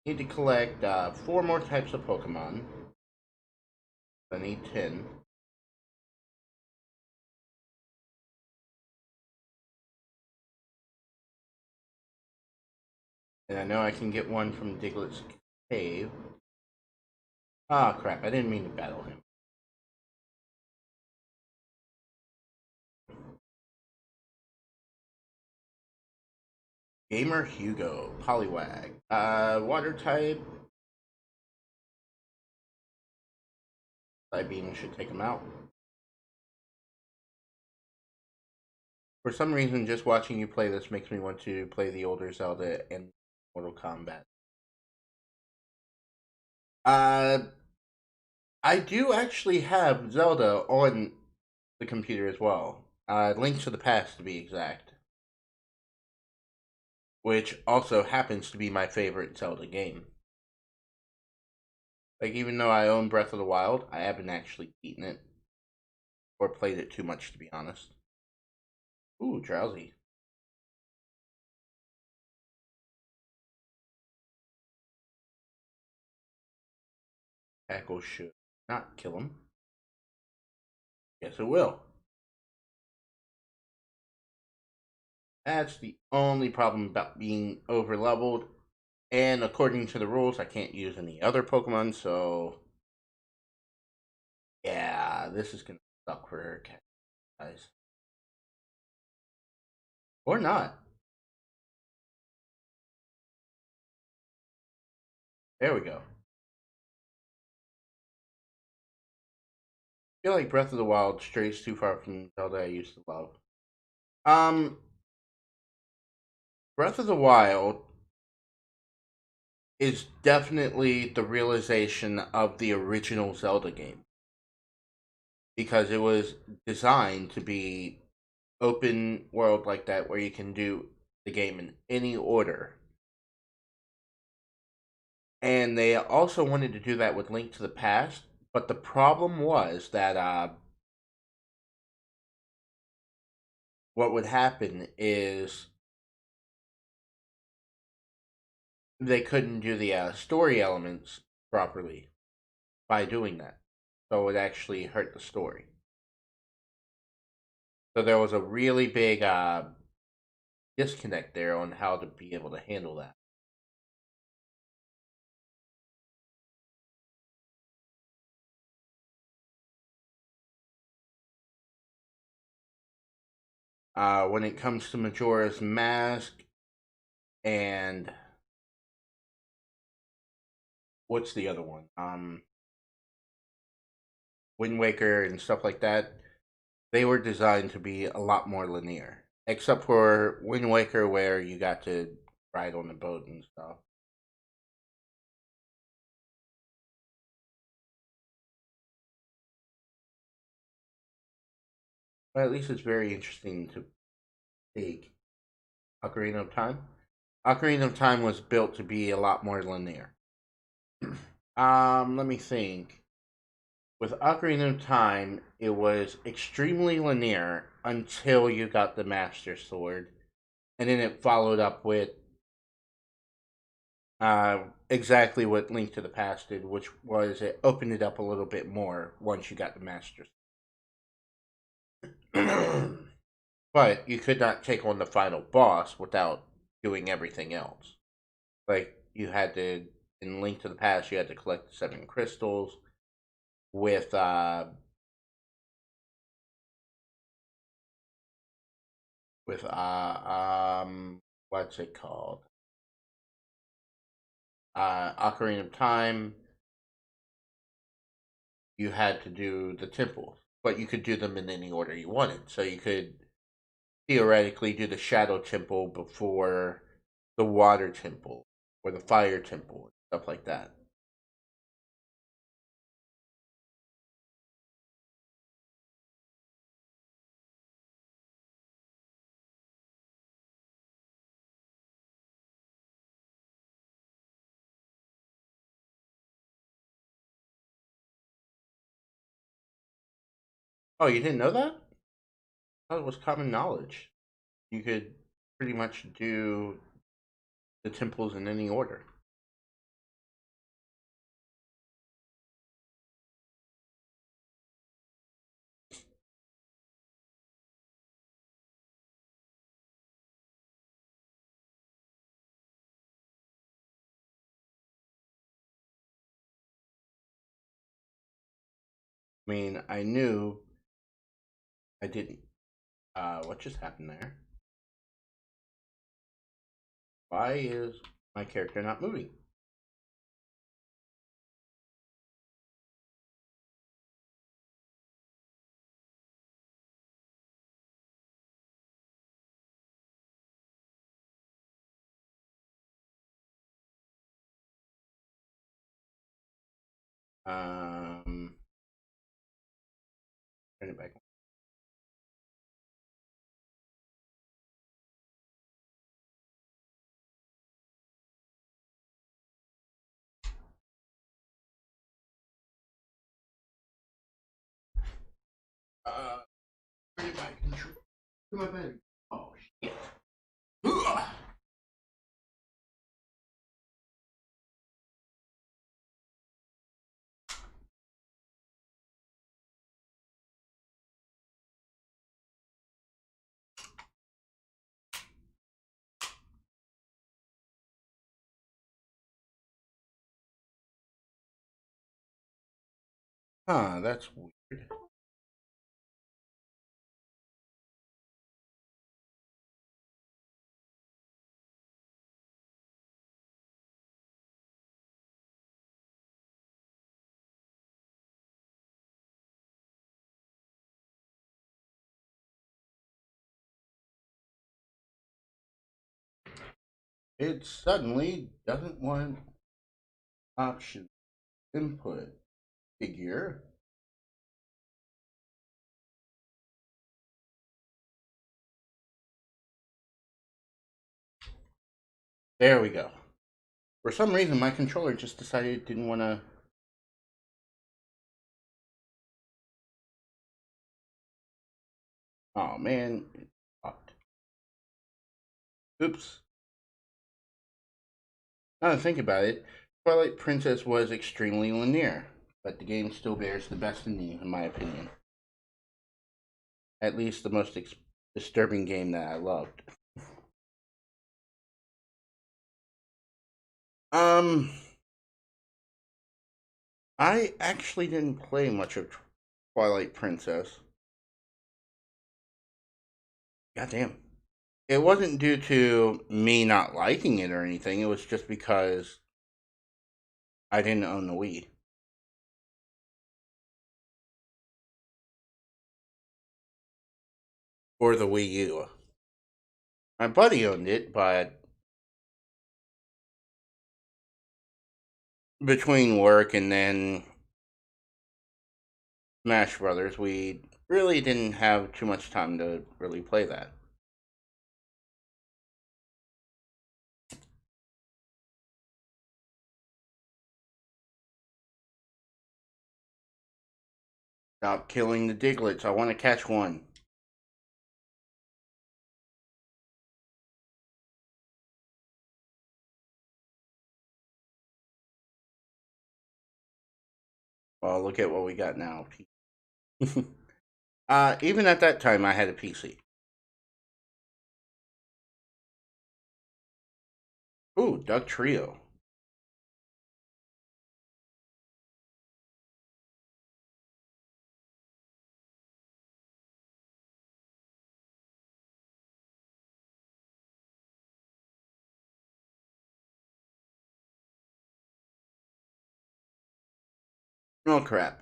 need to collect 4 more types of Pokemon. I need 10. And I know I can get one from Diglett's cave. Ah, crap. I didn't mean to battle him. Gamer Hugo, Poliwag. Water type. Beam should take him out. For some reason, just watching you play this makes me want to play the older Zelda and Mortal Kombat. Uh, I do actually have Zelda on the computer as well. Link to the Past to be exact, which also happens to be my favorite Zelda game. Like, even though I own Breath of the Wild, I haven't actually beaten it or played it too much, to be honest. Ooh, drowsy. Tackle should not kill him. Yes, it will. That's the only problem about being over leveled. And according to the rules, I can't use any other Pokemon, so yeah, this is gonna suck for her, guys. Or not. There we go. I feel like Breath of the Wild strays too far from Zelda I used to love. Um, Breath of the Wild is definitely the realization of the original Zelda game because it was designed to be open world like that where you can do the game in any order. And they also wanted to do that with Link to the Past, but the problem was that what would happen is they couldn't do the story elements properly by doing that. So it would actually hurt the story. So there was a really big disconnect there on how to be able to handle that. When it comes to Majora's Mask and what's the other one? Wind Waker and stuff like that, they were designed to be a lot more linear. Except for Wind Waker, where you got to ride on the boat and stuff. But at least it's very interesting to take Ocarina of Time. Ocarina of Time was built to be a lot more linear. Let me think. With Ocarina of Time, it was extremely linear until you got the Master Sword, and then it followed up with exactly what Link to the Past did, which was it opened it up a little bit more once you got the Master Sword. But you could not take on the final boss without doing everything else. Like you had to in Link to the Past, you had to collect the 7 crystals with with what's it called? Ocarina of Time. You had to do the temples, but you could do them in any order you wanted. So you could theoretically do the Shadow Temple before the Water Temple or the Fire Temple, stuff like that. Oh, you didn't know that? I thought it was common knowledge. You could pretty much do the temples in any order. I mean, I knew I didn't. What just happened there? Why is my character not moving? Um, Turn it back on. Turn it back. To my bed. Oh shit. Huh, that's weird. It suddenly doesn't want option input figure. There we go. For some reason, my controller just decided it didn't want to. Oh man, it fucked. Oops. Now to think about it, Twilight Princess was extremely linear, but the game still bears the best in me, in my opinion. At least the most disturbing game that I loved. Um, I actually didn't play much of Twilight Princess. Goddamn. It wasn't due to me not liking it or anything. It was just because I didn't own the Wii or the Wii U. My buddy owned it, but between work and then Smash Brothers, we really didn't have too much time to really play that. Stop killing the Diglets. I want to catch one. Well, look at what we got now. Even at that time, I had a PC. Ooh, Duck Trio. Oh crap.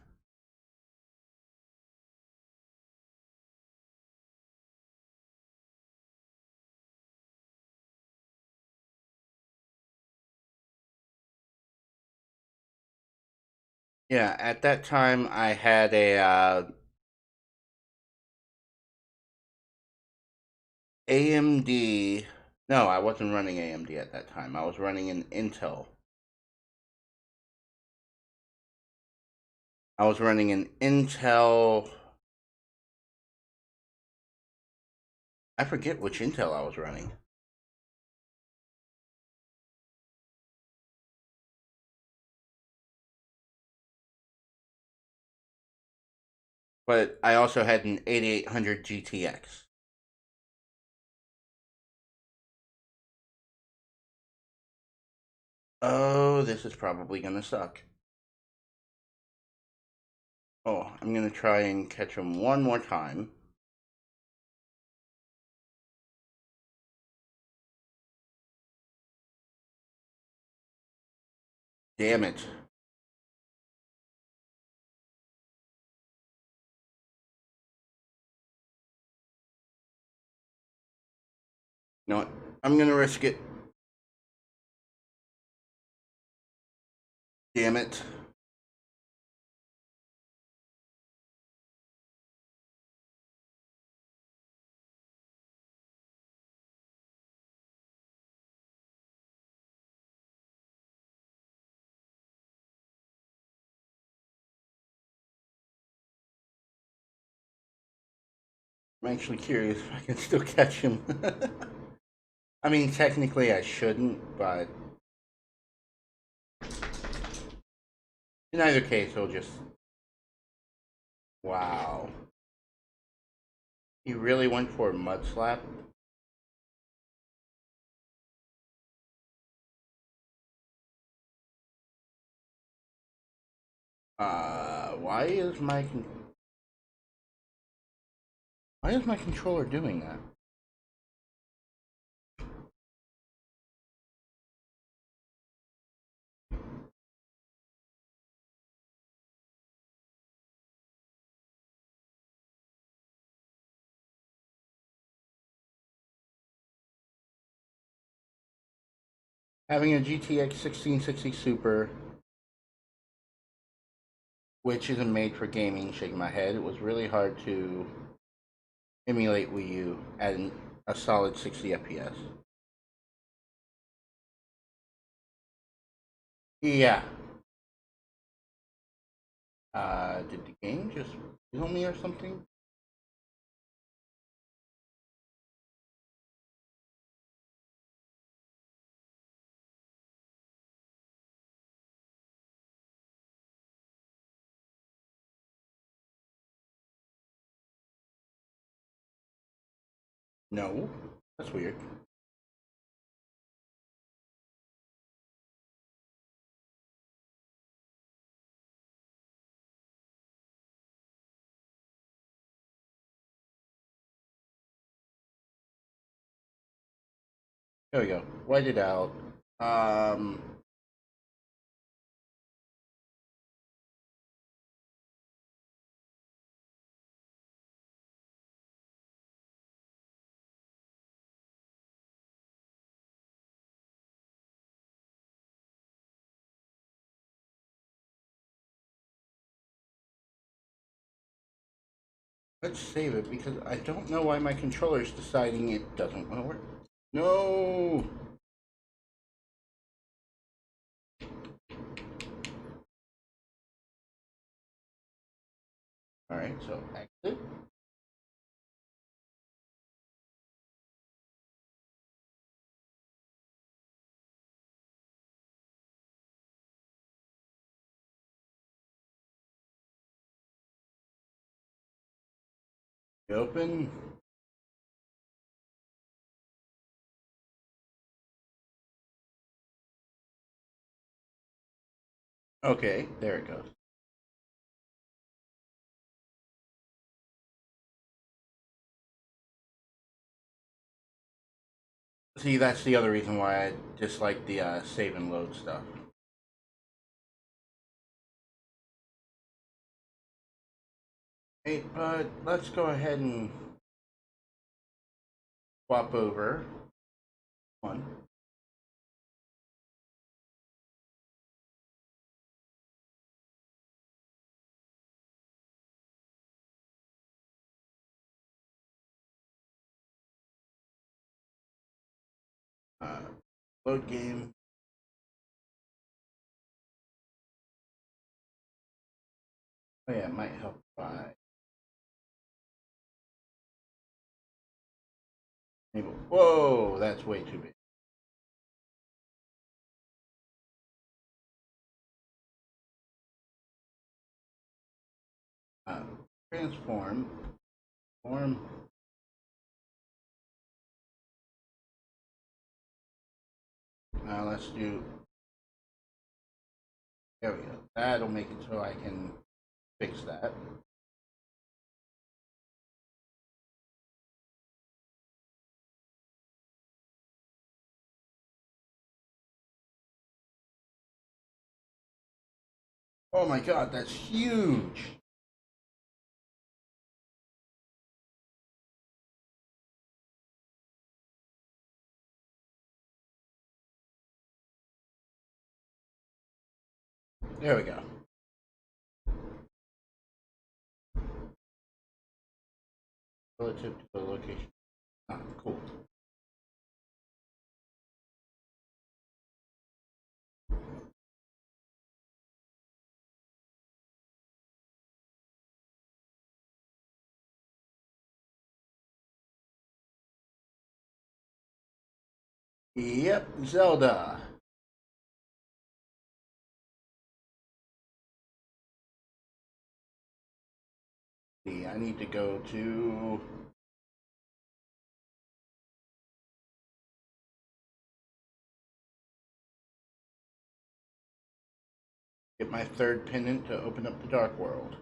Yeah, at that time, I had a AMD. No, I wasn't running AMD at that time. I was running an Intel. I was running an Intel. I forget which Intel I was running. But I also had an 8800 GTX. Oh, this is probably gonna suck. Oh, I'm gonna try and catch him one more time. Damn it. You know what? I'm gonna risk it. Damn it. I'm actually curious if I can still catch him. I mean, technically I shouldn't, but in either case, he'll just. Wow. He really went for a mud slap? Why is my controller doing that? Having a GTX 1660 Super, which isn't made for gaming, shaking my head, it was really hard to emulate Wii U at a solid 60 FPS. Yeah. Did the game just kill me or something? No. That's weird. There we go. White it out. Um, let's save it because I don't know why my controller is deciding it doesn't want to work. No! Alright, so exit. Open. Okay, there it goes. See, that's the other reason why I dislike the save and load stuff. Hey, but let's go ahead and swap over one. Uh, Load game. Oh yeah, it might help by maybe. Whoa, that's way too big. Uh, Transform. Form. Let's do. There we go. That'll make it so I can fix that. Oh my god, that's huge. There we go. Relative to the location. Ah, cool. Yep, Zelda. See, I need to go to get my third pendant to open up the Dark World.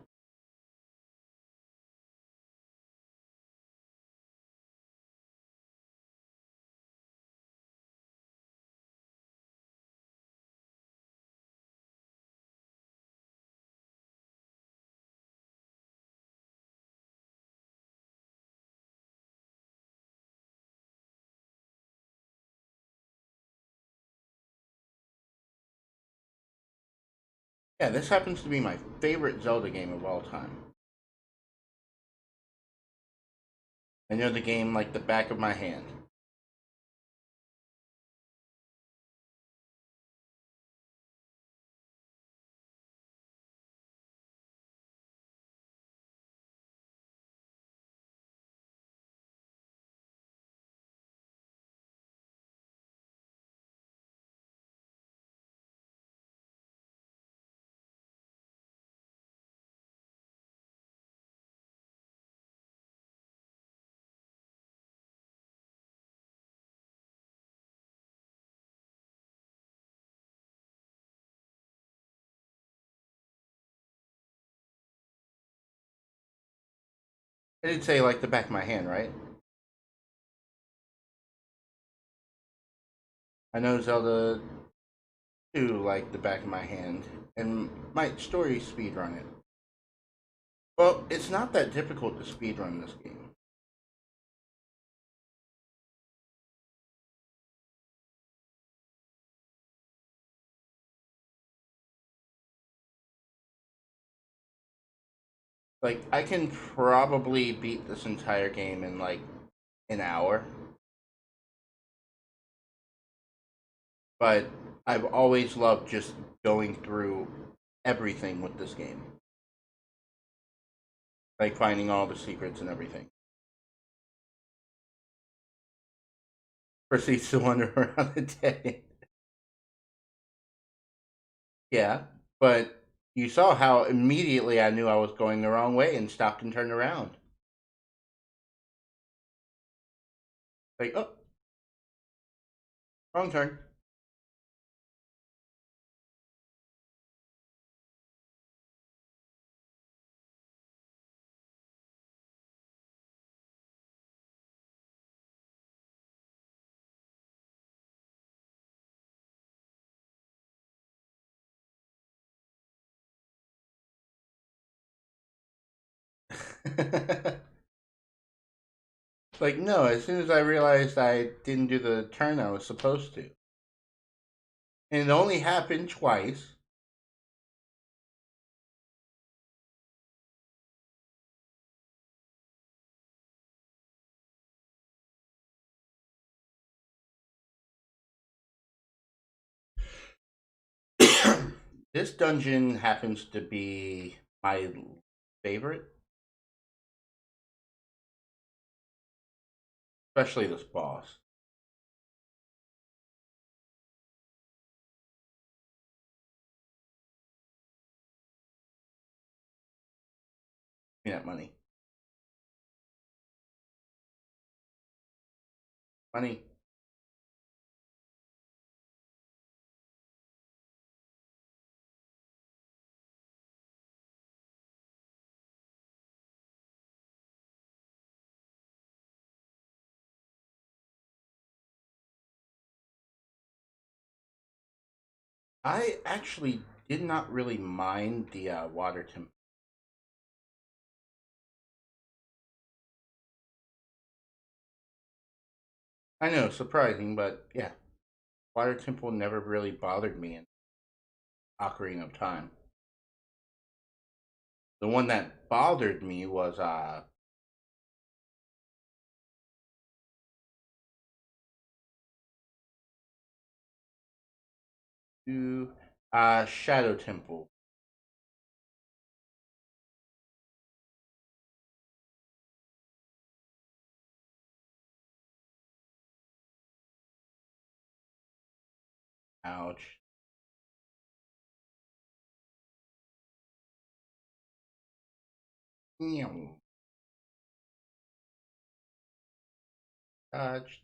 Yeah, this happens to be my favorite Zelda game of all time. I know the game like the back of my hand. I did say like the back of my hand, right? I know Zelda 2 like the back of my hand, and might story speedrun it. Well, it's not that difficult to speedrun this game. Like, I can probably beat this entire game in like an hour, but I've always loved just going through everything with this game. Like finding all the secrets and everything. Proceeds to wander around the day. Yeah, but you saw how immediately I knew I was going the wrong way and stopped and turned around. Like, oh, wrong turn. Like, no, as soon as I realized I didn't do the turn I was supposed to. And it only happened twice. This dungeon happens to be my favorite, especially this boss. Give me that money. Money. I actually did not really mind the water temp. I know, surprising, but yeah, water temple never really bothered me in Ocarina of Time. The one that bothered me was to Shadow Temple. Ouch. Meow. Touch.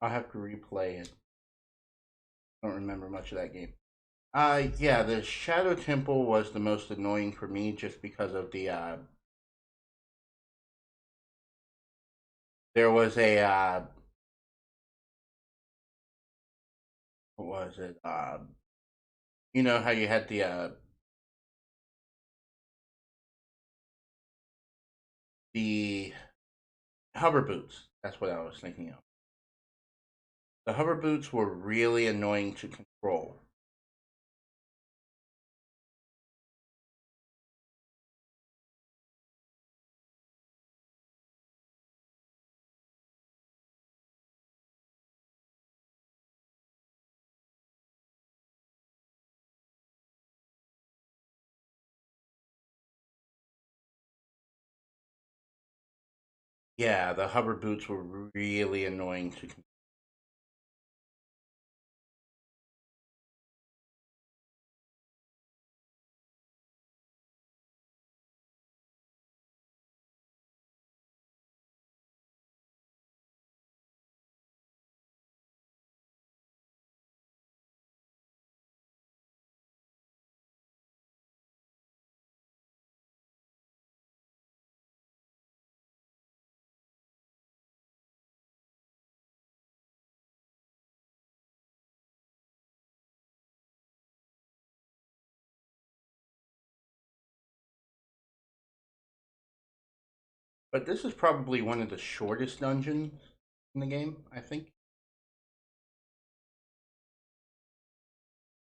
I'll have to replay it. I don't remember much of that game. Yeah, the Shadow Temple was the most annoying for me just because of the there was a what was it? You know how you had the hover boots. That's what I was thinking of. The hover boots were really annoying to control. Yeah, the hover boots were really annoying to control. But this is probably one of the shortest dungeons in the game, I think.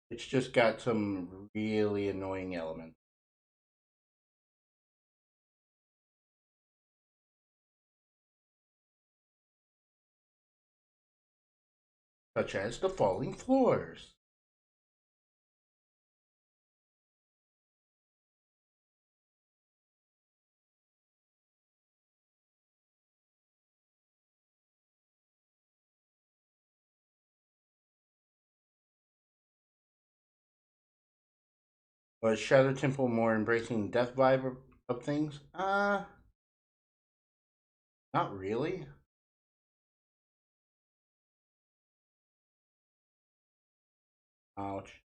It's just got some really annoying elements, such as the falling floors. Was Shadow Temple more embracing death vibe of things? Not really. Ouch.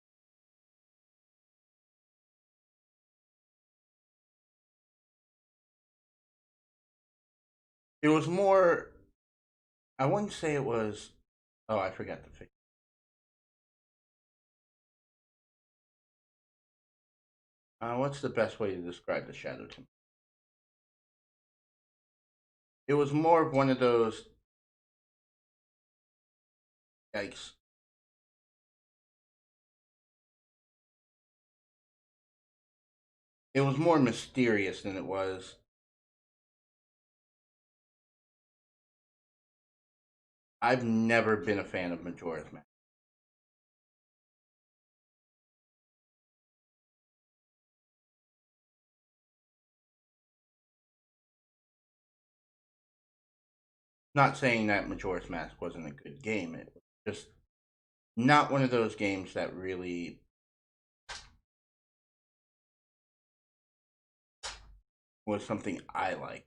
It was more. I wouldn't say it was. Oh, I forgot to fix. What's the best way to describe the Shadow Temple? It was more of one of those. Yikes. It was more mysterious than it was. I've never been a fan of Majora's Mask. Not saying that Majora's Mask wasn't a good game. It was just not one of those games that really was something I liked.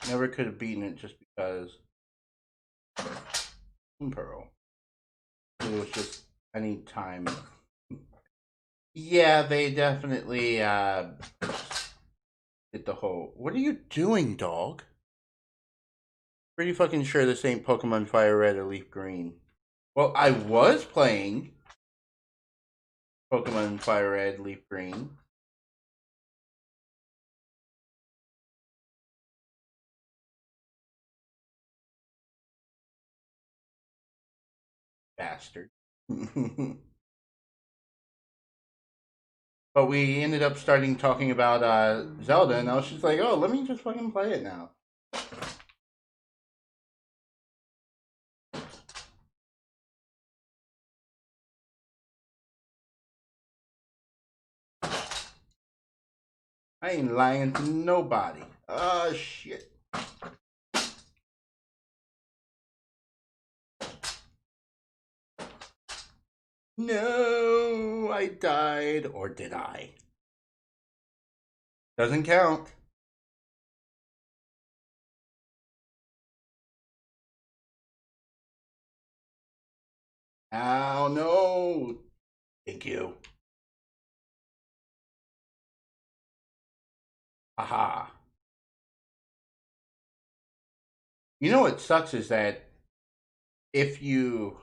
Never could have beaten it just because Pearl. It was just I need time. Yeah, they definitely did the whole. What are you doing, dog? Pretty fucking sure this ain't Pokemon Fire Red or Leaf Green. Well, I was playing Pokemon Fire Red, Leaf Green. Bastard. But we ended up starting talking about Zelda, and I was just like, oh, let me just fucking play it now. I ain't lying to nobody. Oh, shit. No, I died. Or did I? Doesn't count. Oh, no. Thank you. Haha. You know what sucks is that if you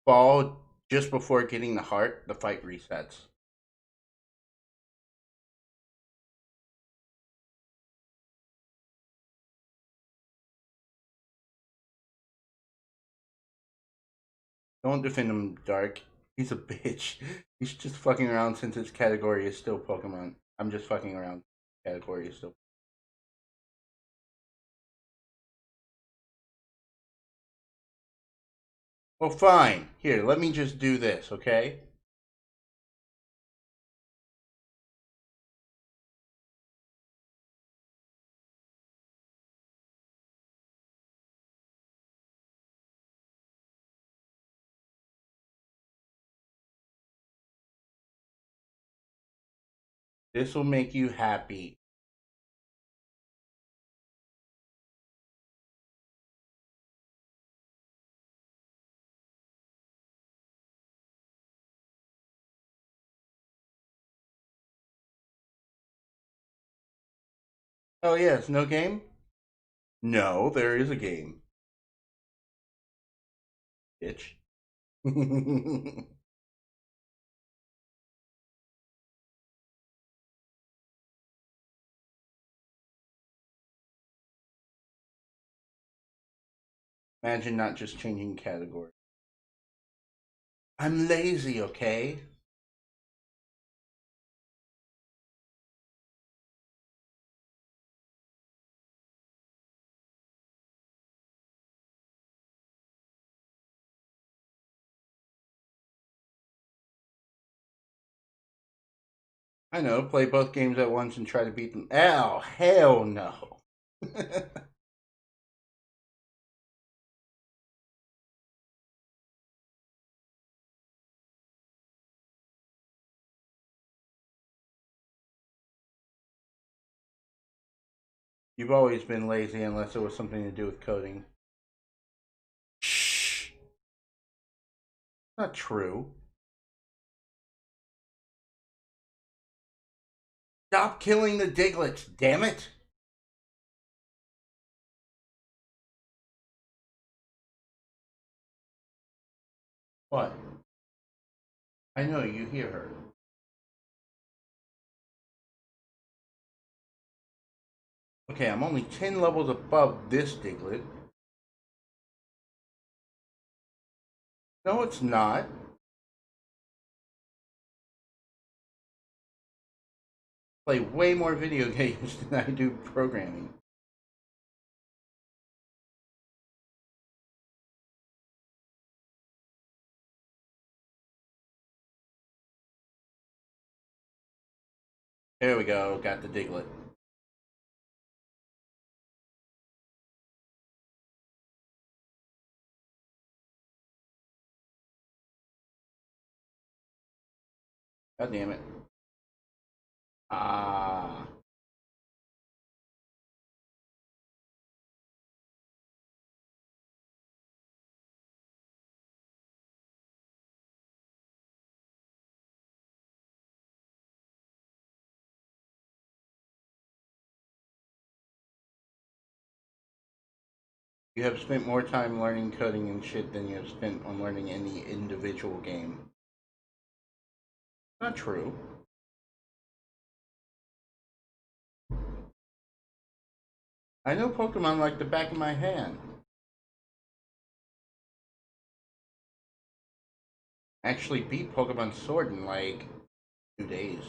fall just before getting the heart, the fight resets. Don't defend him, Dark. He's a bitch. He's just fucking around since his category is still Pokemon. I'm just fucking around. Category is still. Well, fine. Here, let me just do this, okay? This will make you happy. Oh, yes, no game? No, there is a game, bitch. Imagine not just changing category. I'm lazy, okay? I know, play both games at once and try to beat them. Oh, hell no. You've always been lazy unless it was something to do with coding. Shh. Not true. Stop killing the Diglets, damn it! What? I know, you hear her. Okay, I'm only 10 levels above this Diglett. No, it's not. Play way more video games than I do programming. There we go, got the Diglett. God damn it. Ah. You have spent more time learning coding and shit than you have spent on learning any individual game. Not true. I know Pokemon like the back of my hand. Actually beat Pokemon Sword in like 2 days.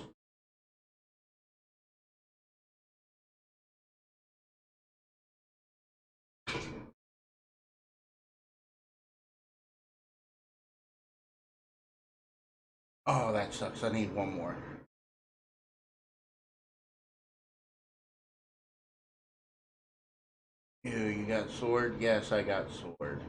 Oh, that sucks. I need one more. You got Sword? Yes, I got Sword.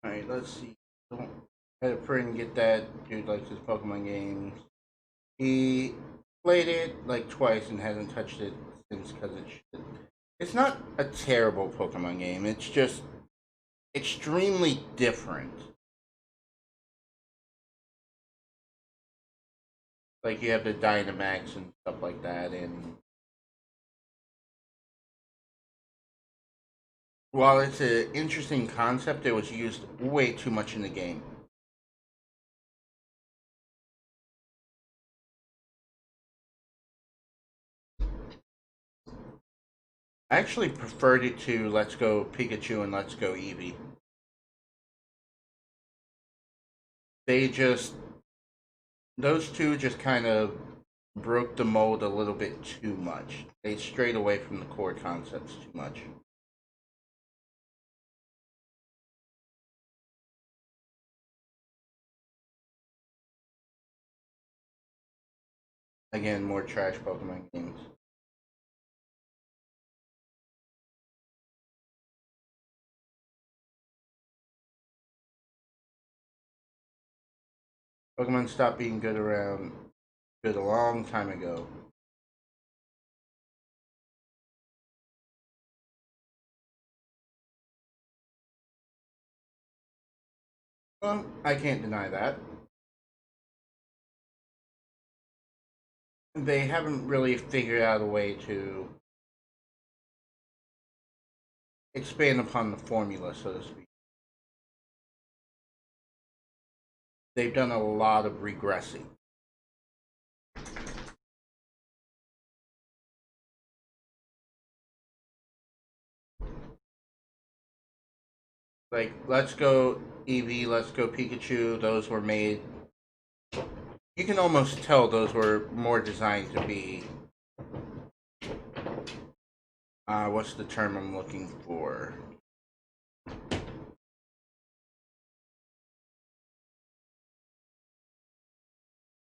Alright, let's see. Don't had a friend get that. Dude likes his Pokemon games. He played it like twice and hasn't touched it since because it's not a terrible Pokemon game. It's just extremely different. Like you have the Dynamax and stuff like that, and while it's an interesting concept, it was used way too much in the game. I actually preferred it to Let's Go Pikachu and Let's Go Eevee. They just those two just kind of broke the mold a little bit too much. They strayed away from the core concepts too much. Again, more trash Pokemon games. Pokemon stopped being good a long time ago. Well, I can't deny that. They haven't really figured out a way to expand upon the formula, so to speak. They've done a lot of regressing. Like, let's go Eevee, let's go Pikachu. Those were made. You can almost tell those were more designed to be. What's the term I'm looking for?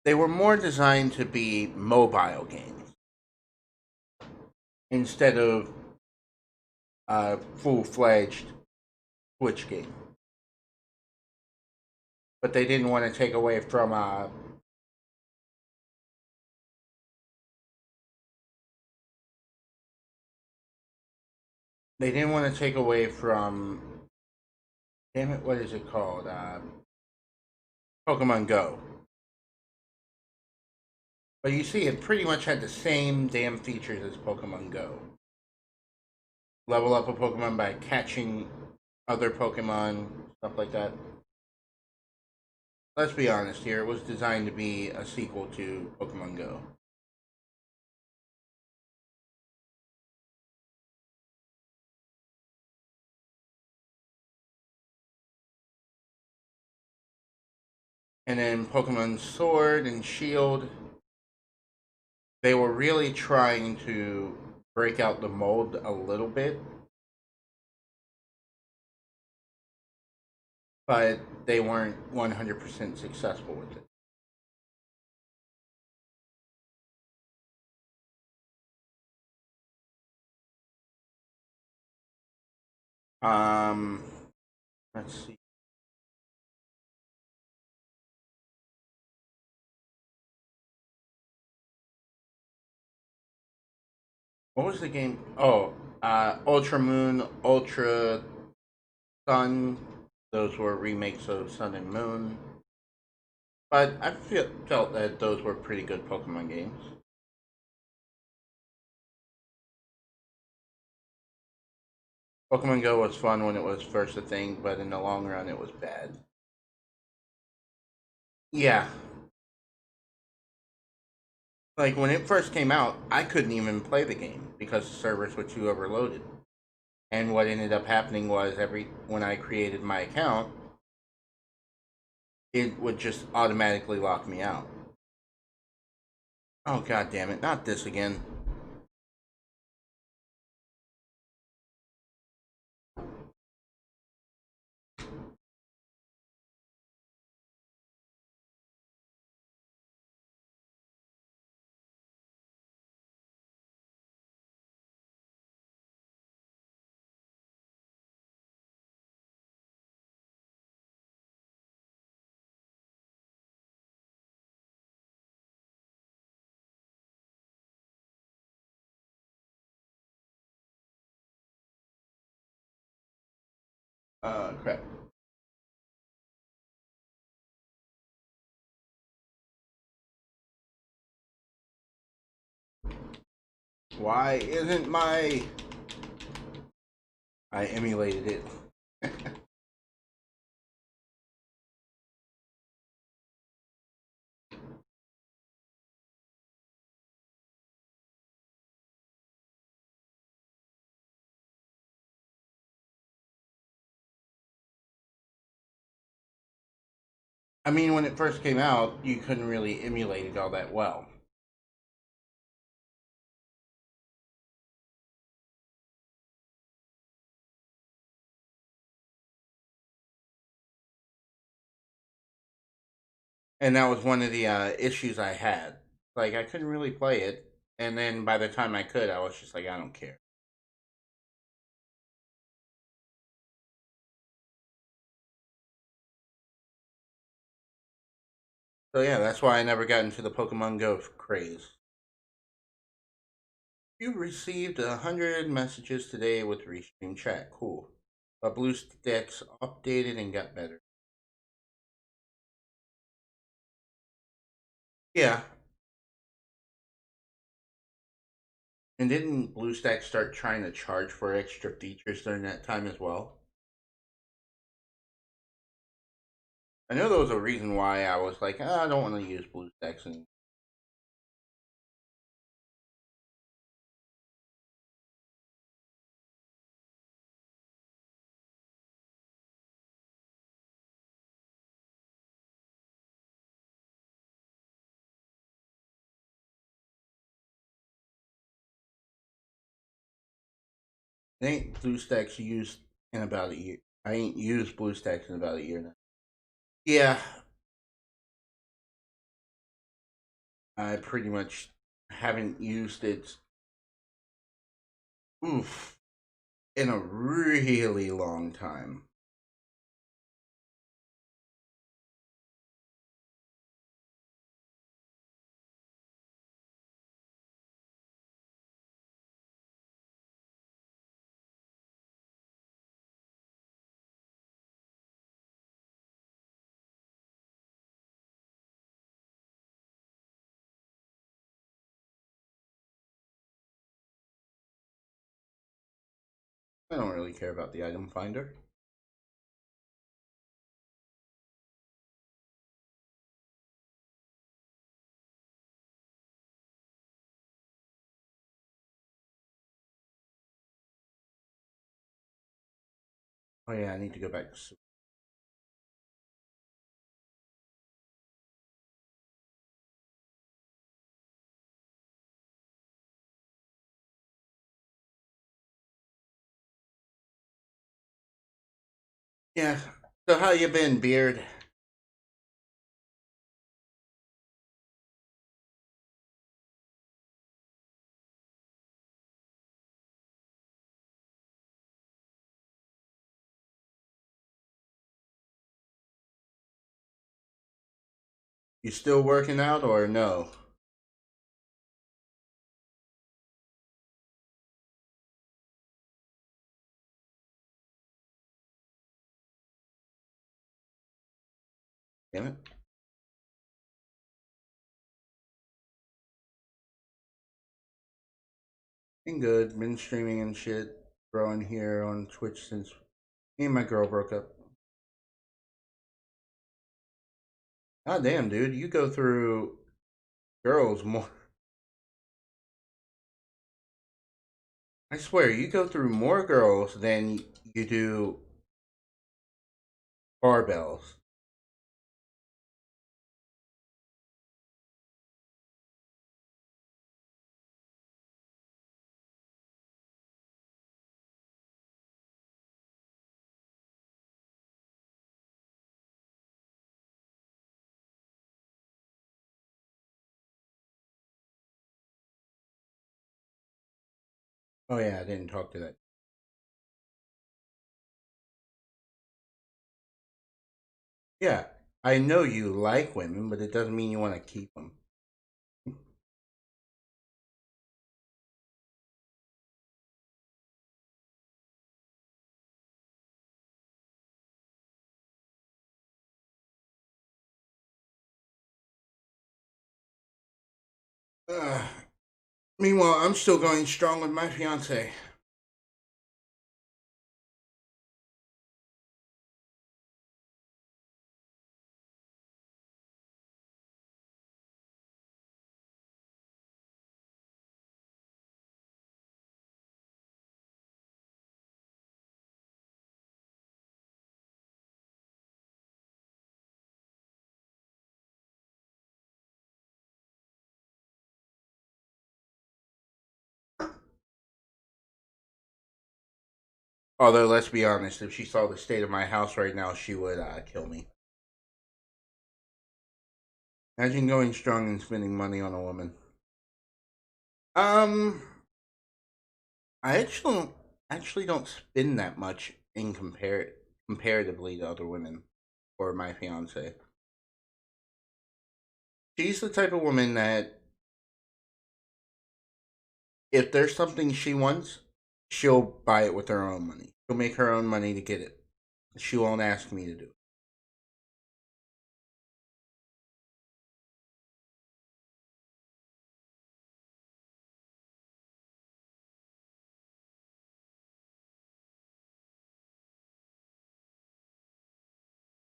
They were more designed to be mobile games instead of full fledged Switch game. But they didn't want to take away from. They didn't want to take away from. Damn it! What is it called? Pokemon Go. But you see, it pretty much had the same damn features as Pokemon Go. Level up a Pokemon by catching other Pokemon, stuff like that. Let's be honest here, it was designed to be a sequel to Pokemon Go. And then Pokemon Sword and Shield, they were really trying to break out the mold a little bit, but they weren't 100% successful with it. Um, let's see. What was the game? Oh, Ultra Moon, Ultra Sun. Those were remakes of Sun and Moon. But felt that those were pretty good Pokemon games. Pokemon Go was fun when it was first a thing, but in the long run, it was bad. Yeah, like when it first came out, I couldn't even play the game because the servers were too overloaded. And what ended up happening was every when I created my account, it would just automatically lock me out. Oh god damn it, not this again. Crap. Why isn't my... I emulated it. I mean, when it first came out, you couldn't really emulate it all that well. And that was one of the issues I had. Like, I couldn't really play it. And then by the time I could, I was just like, I don't care. So yeah, that's why I never got into the Pokemon Go craze. You received 100 messages today with Restream Chat. Cool. But BlueStacks updated and got better. Yeah. And didn't BlueStacks start trying to charge for extra features during that time as well? I know there was a reason why I was like, I don't want to use BlueStacks anymore. I ain't BlueStacks used in about a year. I ain't used BlueStacks in about a year now. Yeah, I pretty much haven't used it. Oof, in a really long time. I don't really care about the item finder. Oh yeah, I need to go back to soup. Yeah. So how you been, Beard? You still working out or no? Damn it. Been good. Been streaming and shit. Growing here on Twitch since me and my girl broke up. God damn, dude. You go through girls more. I swear, you go through more girls than you do barbells. Oh, yeah, I didn't talk to that. Yeah, I know you like women, but it doesn't mean you want to keep them. Uh, Meanwhile, I'm still going strong with my fiance. Although, let's be honest, if she saw the state of my house right now, she would kill me. Imagine going strong and spending money on a woman. Um, I actually don't spend that much in comparatively to other women or my fiance. She's the type of woman that if there's something she wants, she'll buy it with her own money. She'll make her own money to get it. She won't ask me to do it.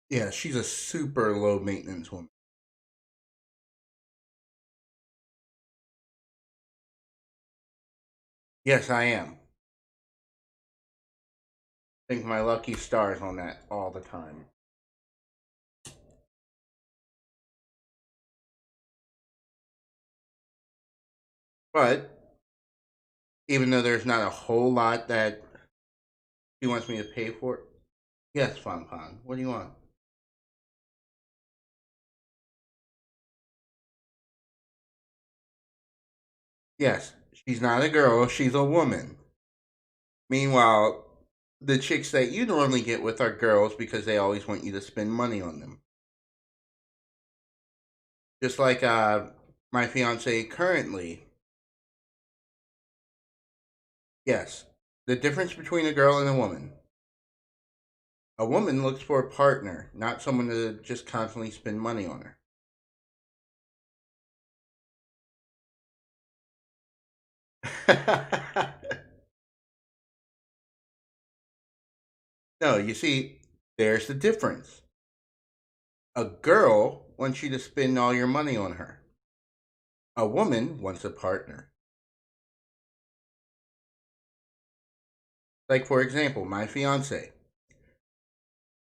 Yeah, she's a super low maintenance woman. Yes, I am. Think my lucky stars on that all the time. But even though there's not a whole lot that she wants me to pay for, yes, Fun. What do you want? Yes, she's not a girl, she's a woman. Meanwhile, the chicks that you normally get with are girls because they always want you to spend money on them. Just like my fiance currently. Yes, the difference between a girl and a woman. A woman looks for a partner, not someone to just constantly spend money on her. No, you see, there's the difference. A girl wants you to spend all your money on her. A woman wants a partner. Like, for example, my fiance.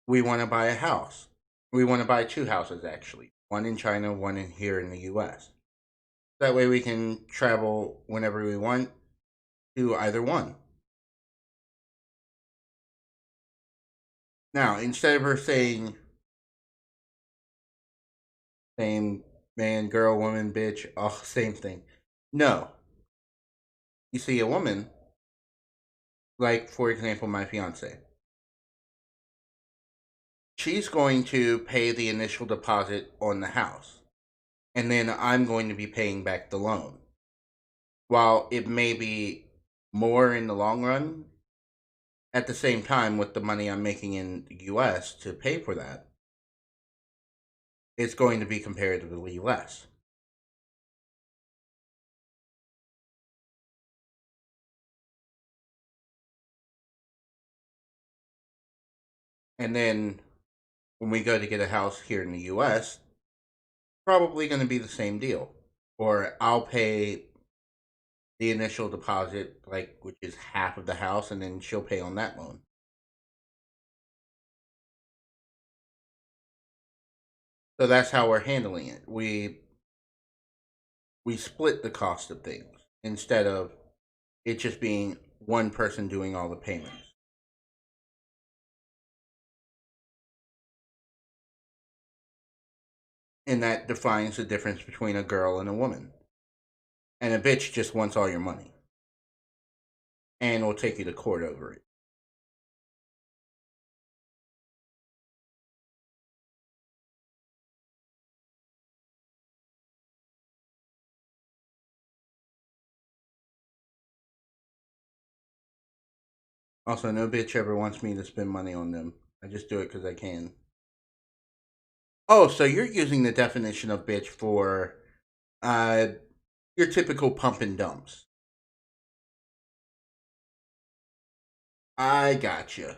We want to buy a house. We want to buy two houses, actually. One in China, one in here in the US. That way we can travel whenever we want to either one. Now, instead of her saying, same man, girl, woman, bitch, all same thing. No. You see, a woman, like, for example, my fiance, she's going to pay the initial deposit on the house, and then I'm going to be paying back the loan. While it may be more in the long run, at the same time, with the money I'm making in the US to pay for that, it's going to be comparatively less. And then when we go to get a house here in the US, probably going to be the same deal. Or I'll pay the initial deposit, like which is half of the house, and then she'll pay on that loan. So that's how we're handling it. We split the cost of things instead of it just being one person doing all the payments. And that defines the difference between a girl and a woman. And a bitch just wants all your money and will take you to court over it. Also, no bitch ever wants me to spend money on them. I just do it because I can. Oh, so you're using the definition of bitch for uh, your typical pump and dumps. I gotcha.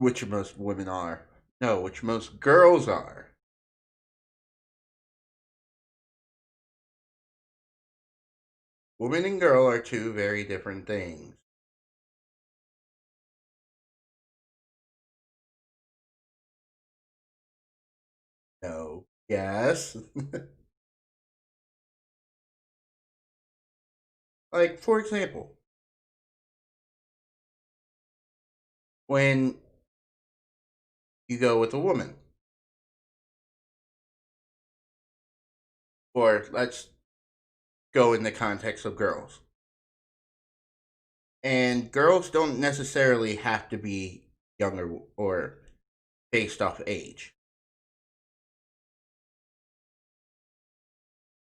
Which most women are. No, which most girls are. Woman and girl are two very different things. No. Yes. Like, for example, when you go with a woman, or let's go in the context of girls, and girls don't necessarily have to be younger or based off age.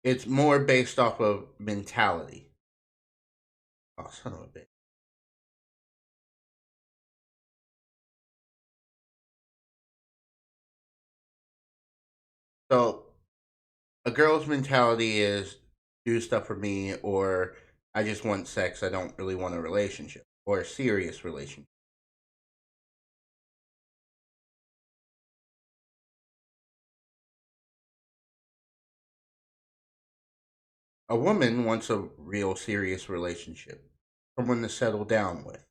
It's more based off of mentality. Oh, son of a bitch. So, a girl's mentality is do stuff for me, or I just want sex. I don't really want a relationship or a serious relationship. A woman wants a real serious relationship, someone to settle down with.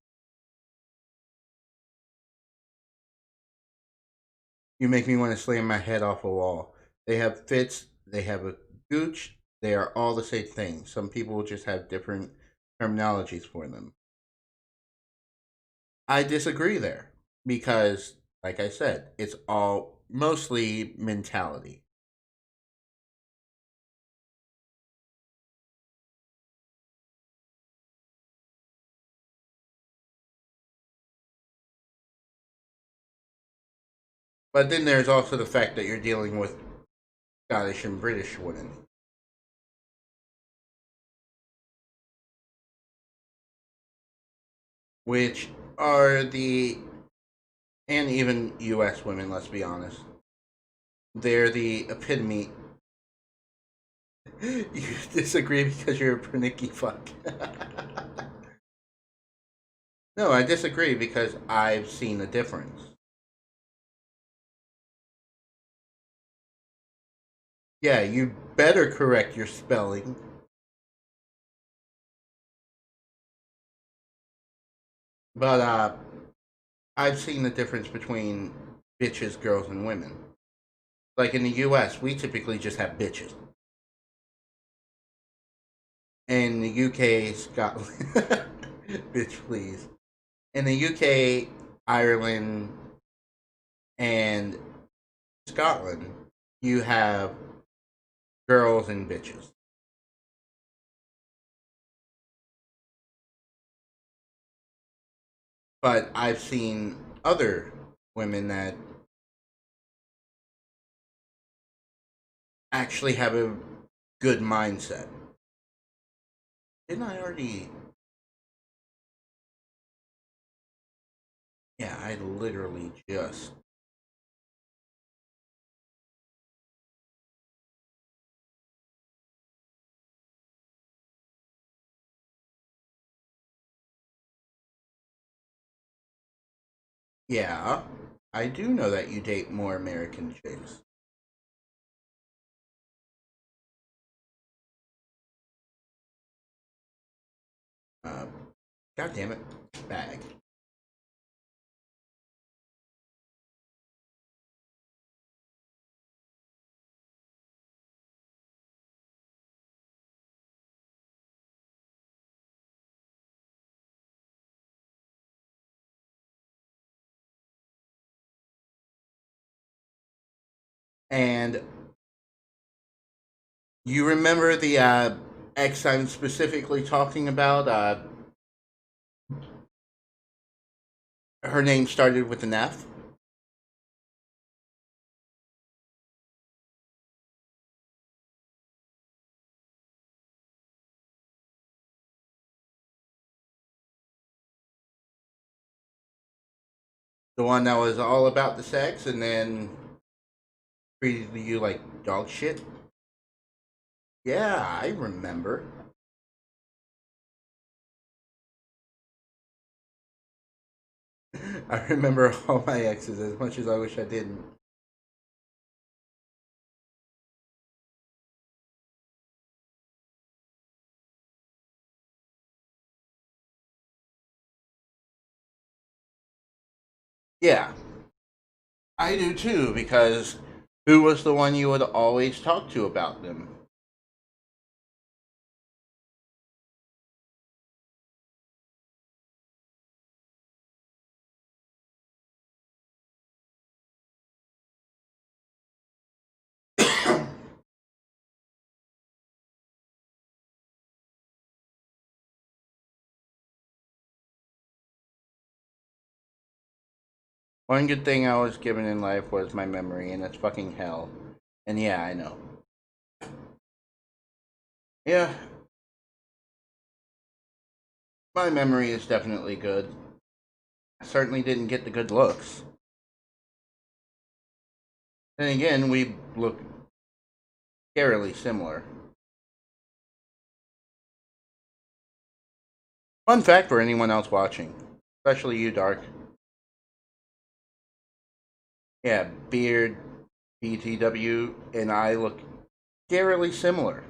You make me want to slam my head off a wall. They have fits, they have a gooch, they are all the same thing. Some people just have different terminologies for them. I disagree there because, like I said, it's all mostly mentality. But then there's also the fact that you're dealing with Scottish and British women, which are the, and even US women, let's be honest, they're the epitome. You disagree because you're a pernicky fuck. No, I disagree because I've seen a difference. Yeah, you better correct your spelling. But I've seen the difference between bitches, girls, and women. Like in the US, we typically just have bitches. In the UK, Scotland, bitch, please. In the UK, Ireland, and Scotland, you have girls and bitches. But I've seen other women that actually have a good mindset. Didn't I already? Yeah, I literally just. Yeah, I do know that you date more American chicks. Uh, God damn it, bag. And you remember the ex I'm specifically talking about? Her name started with an F. The one that was all about the sex and then treated you like dog shit. Yeah, I remember. I remember all my exes as much as I wish I didn't. Yeah, I do too, because who was the one you would always talk to about them? One good thing I was given in life was my memory, and it's fucking hell. And yeah, I know. Yeah, my memory is definitely good. I certainly didn't get the good looks. And again, we look scarily similar. Fun fact for anyone else watching, especially you, Dark. Yeah, beard, BTW, and I look scarily similar.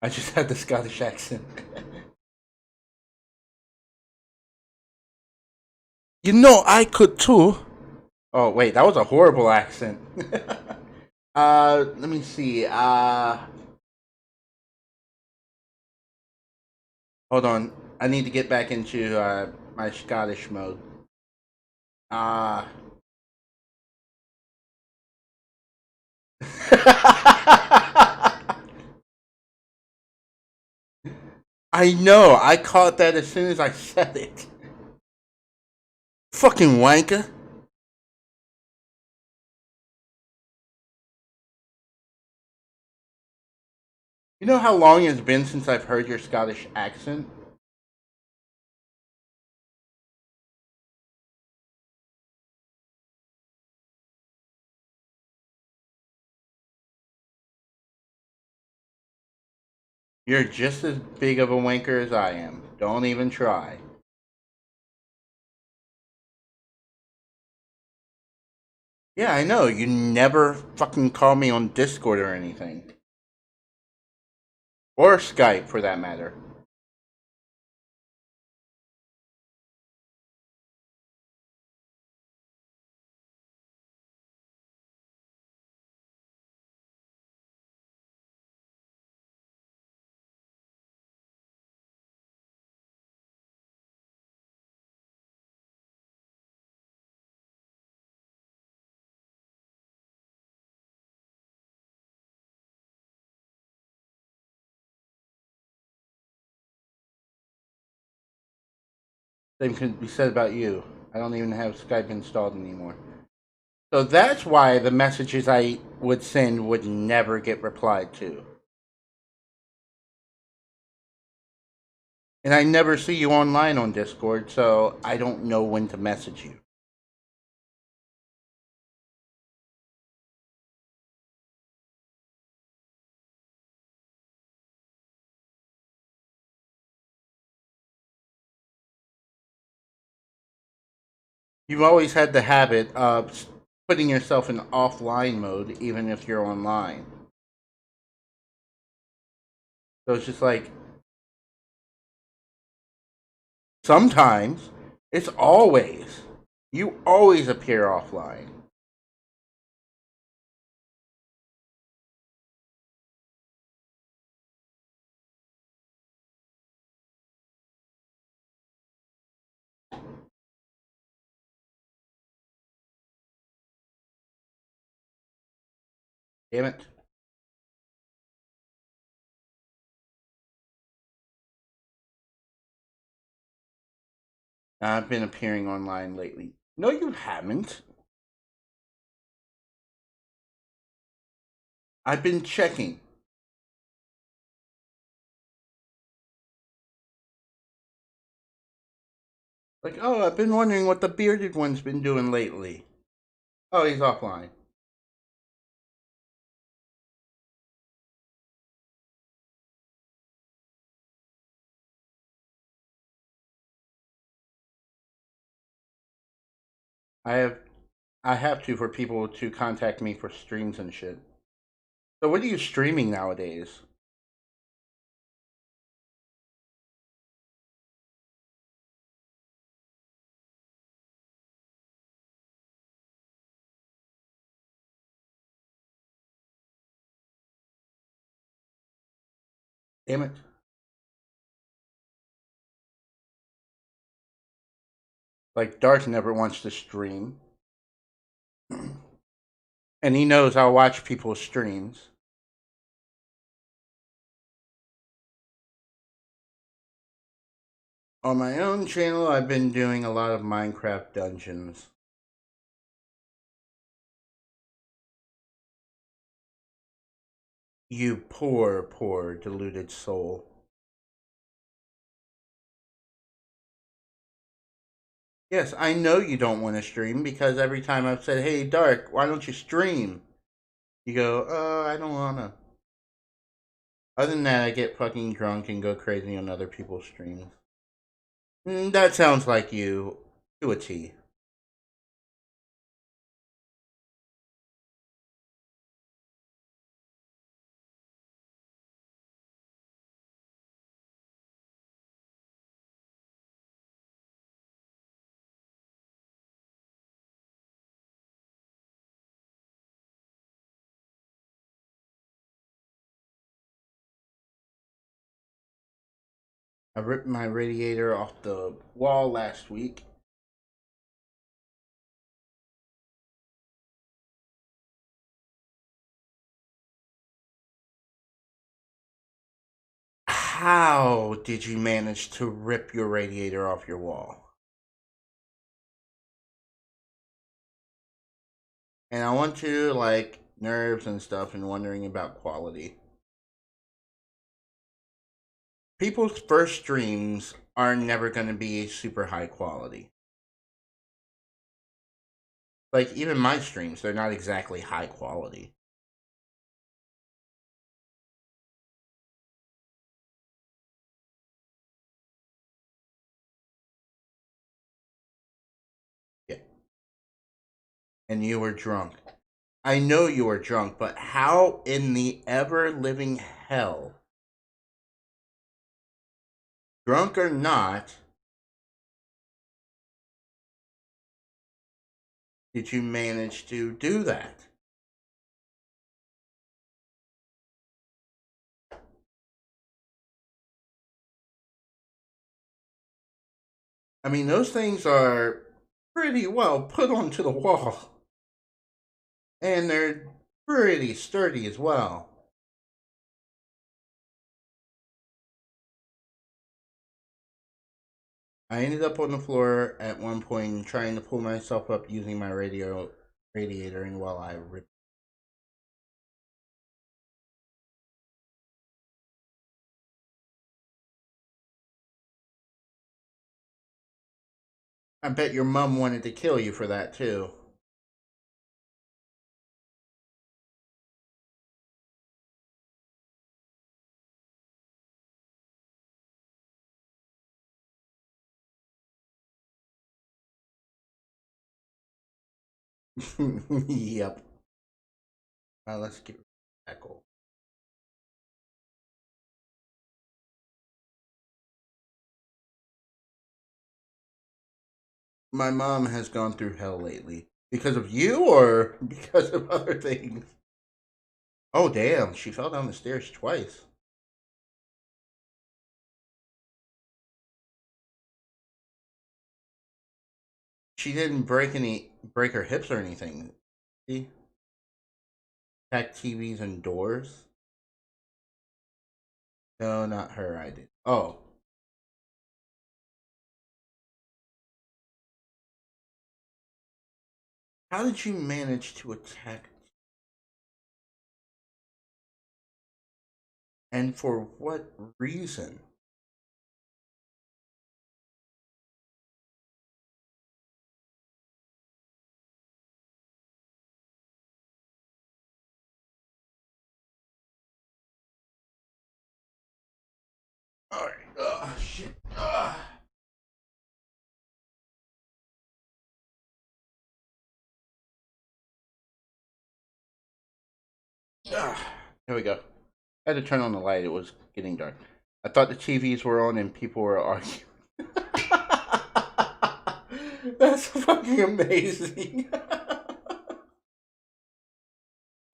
I just had the Scottish accent. You know, I could too. Oh, wait, that was a horrible accent. Let me see. Hold on. I need to get back into my Scottish mode. Uh, I know. I caught that as soon as I said it. Fucking wanker. You know how long it's been since I've heard your Scottish accent? You're just as big of a wanker as I am. Don't even try. Yeah, I know. You never fucking call me on Discord or anything. Or Skype, for that matter. Same can be said about you. I don't even have Skype installed anymore. So that's why the messages I would send would never get replied to. And I never see you online on Discord, so I don't know when to message you. You've always had the habit of putting yourself in offline mode, even if you're online. So it's just like sometimes, it's always. You always appear offline. Damn it. I've been appearing online lately. No, you haven't. I've been checking. Like, oh, I've been wondering what the bearded one's been doing lately. Oh, he's offline. I have I have to for people to contact me for streams and shit. So what are you streaming nowadays? Damn it. Like Dark never wants to stream. And he knows I'll watch people's streams. On my own channel, I've been doing a lot of Minecraft dungeons. You poor, poor, deluded soul. Yes, I know you don't want to stream because every time I've said, hey, Dark, why don't you stream? You go, I don't wanna. Other than that, I get fucking drunk and go crazy on other people's streams. That sounds like you to a T. I ripped my radiator off the wall last week. How did you manage to rip your radiator off your wall? And I want to like nerves and stuff and wondering about quality. People's first streams are never going to be super high quality. Like even my streams, they're not exactly high quality. Yeah. And you were drunk. I know you were drunk, but how in the ever living hell, drunk or not, did you manage to do that? I mean, those things are pretty well put onto the wall, and they're pretty sturdy as well. I ended up on the floor at one point trying to pull myself up using my radiator, and while I ripped. I bet your mom wanted to kill you for that too. Yep. Let's get tackle. My mom has gone through hell lately because of you or because of other things. Oh damn! She fell down the stairs twice. She didn't break her hips or anything. She attacked TVs and doors. No, not her. I did. Oh, how did you manage to attack? And for what reason? All right. Shit. Here we go. I had to turn on the light. It was getting dark. I thought the TVs were on and people were arguing. That's fucking amazing.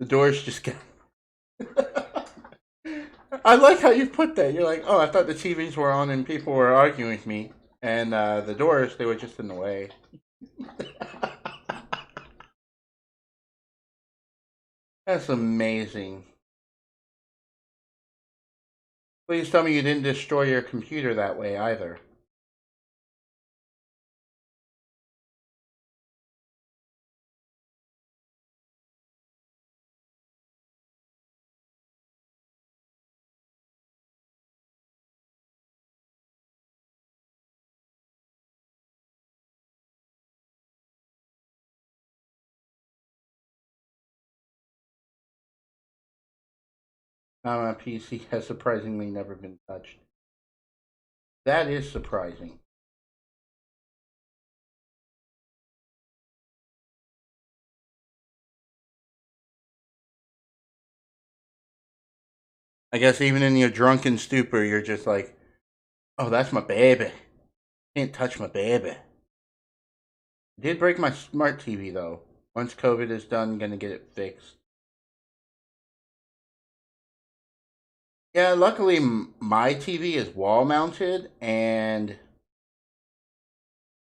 The doors just got. I like how you put that. You're like, oh, I thought the TVs were on and people were arguing with me, and the doors they were just in the way. That's amazing. Please tell me you didn't destroy your computer that way either. My PC has surprisingly never been touched. That is surprising. I guess even in your drunken stupor, you're just like, oh, that's my baby. Can't touch my baby. Did break my smart TV though. Once COVID is done, gonna get it fixed. Yeah, luckily my TV is wall mounted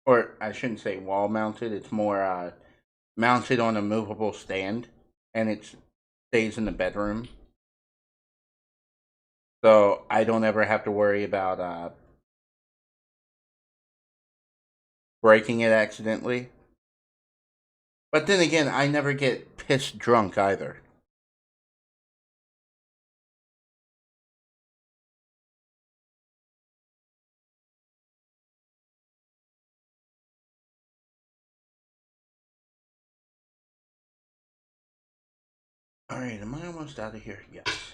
or I shouldn't say wall mounted. It's more mounted on a movable stand, and it stays in the bedroom. So I don't ever have to worry about breaking it accidentally. But then again, I never get pissed drunk either. All right, am I almost out of here? Yes.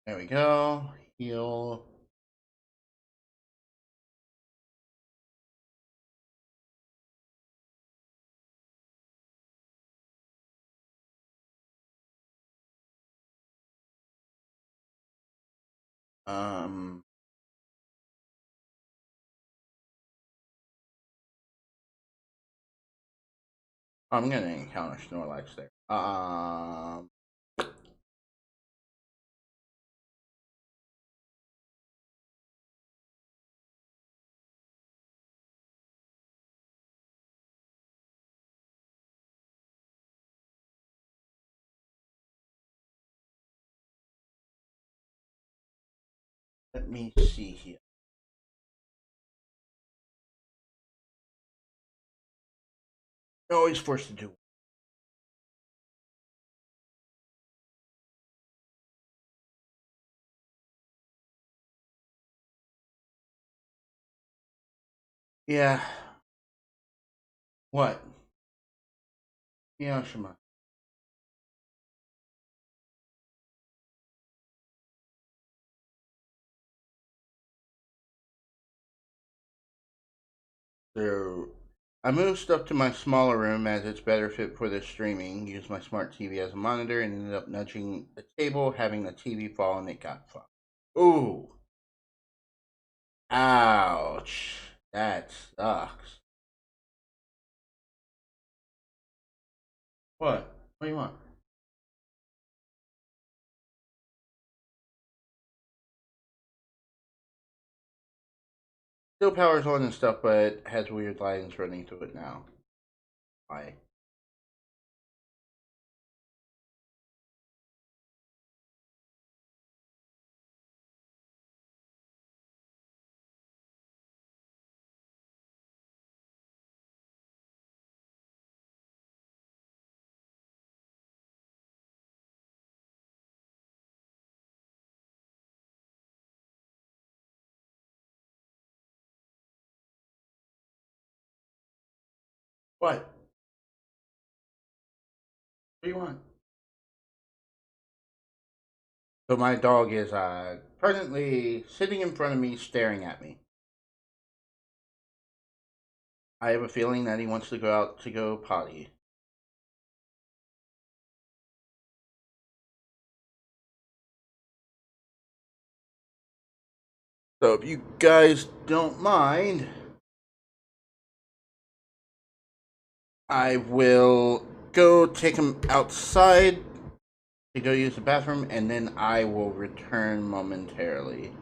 There we go. Heal. Um, I'm gonna encounter Snorlax there. Let me see here. You're always forced to do. Yeah. What? Yeah, Shima. So I moved stuff to my smaller room as it's better fit for the streaming. Used my smart TV as a monitor and ended up nudging the table, having the TV fall, and it got fucked. Ooh. Ouch. That sucks. What? What do you want? Still powers on and stuff, but has weird lines running through it now. Why? What? What do you want? So my dog is presently sitting in front of me, staring at me. I have a feeling that he wants to go out to go potty. So if you guys don't mind, I will go take him outside to go use the bathroom, and then I will return momentarily.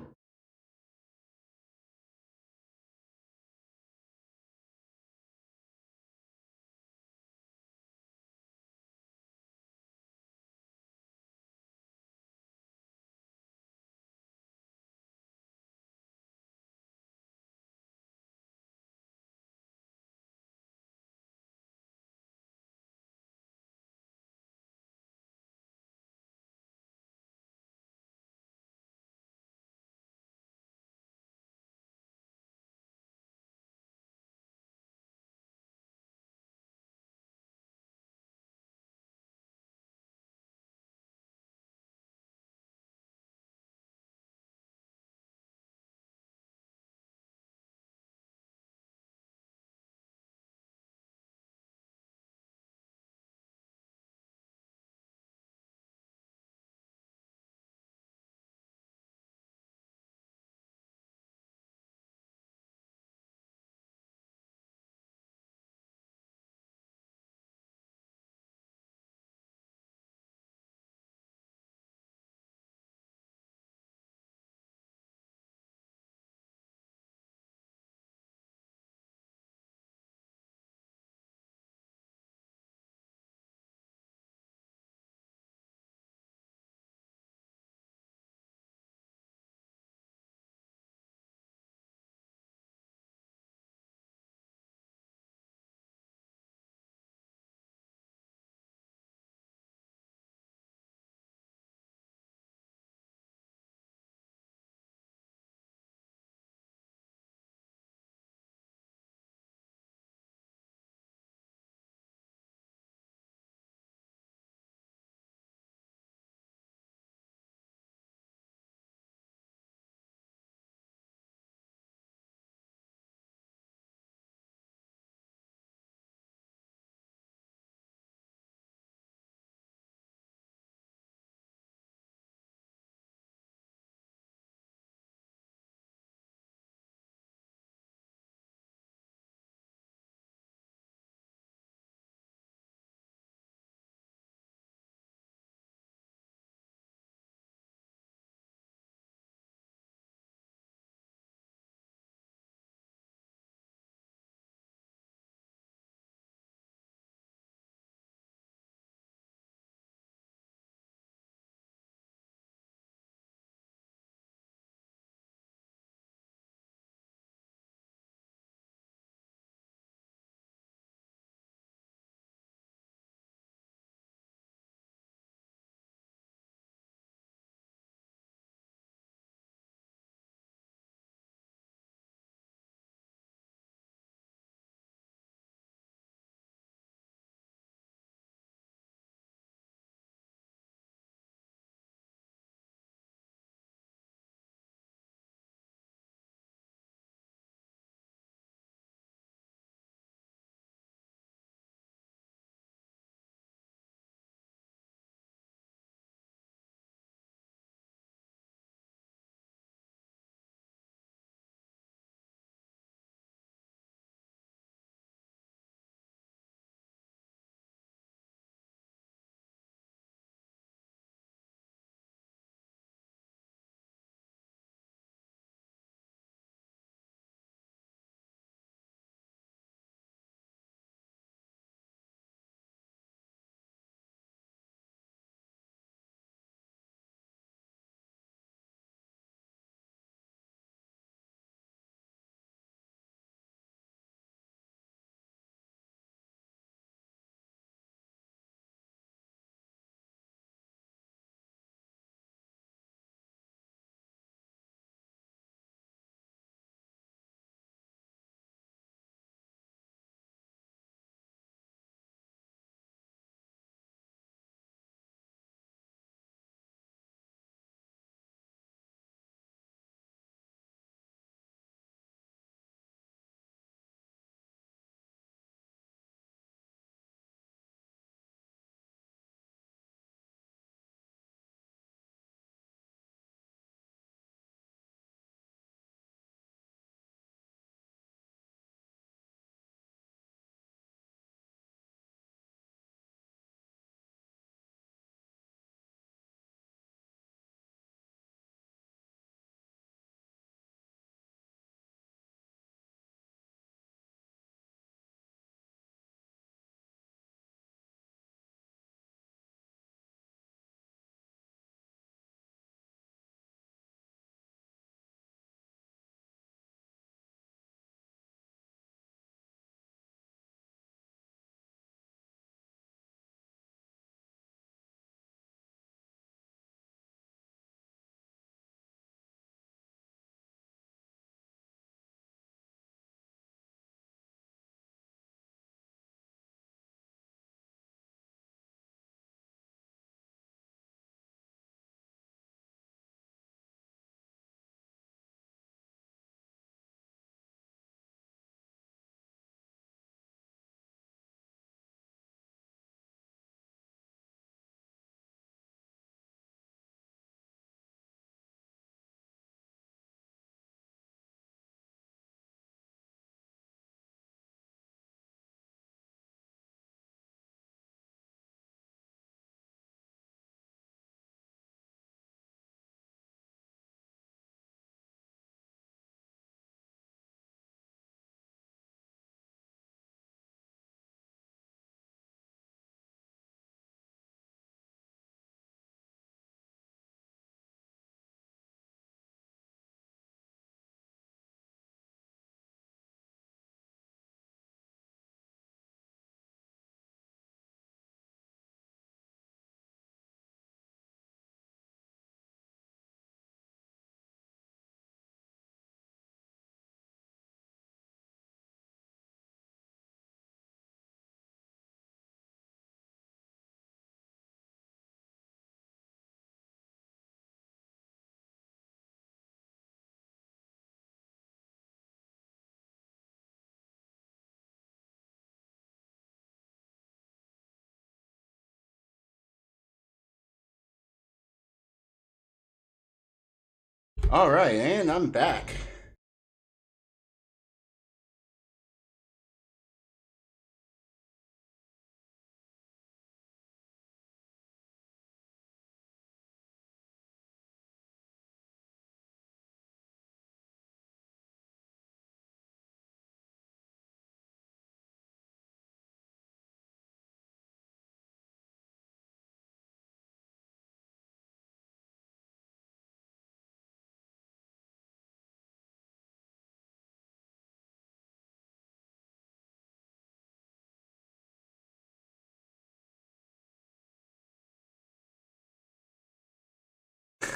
All right, and I'm back.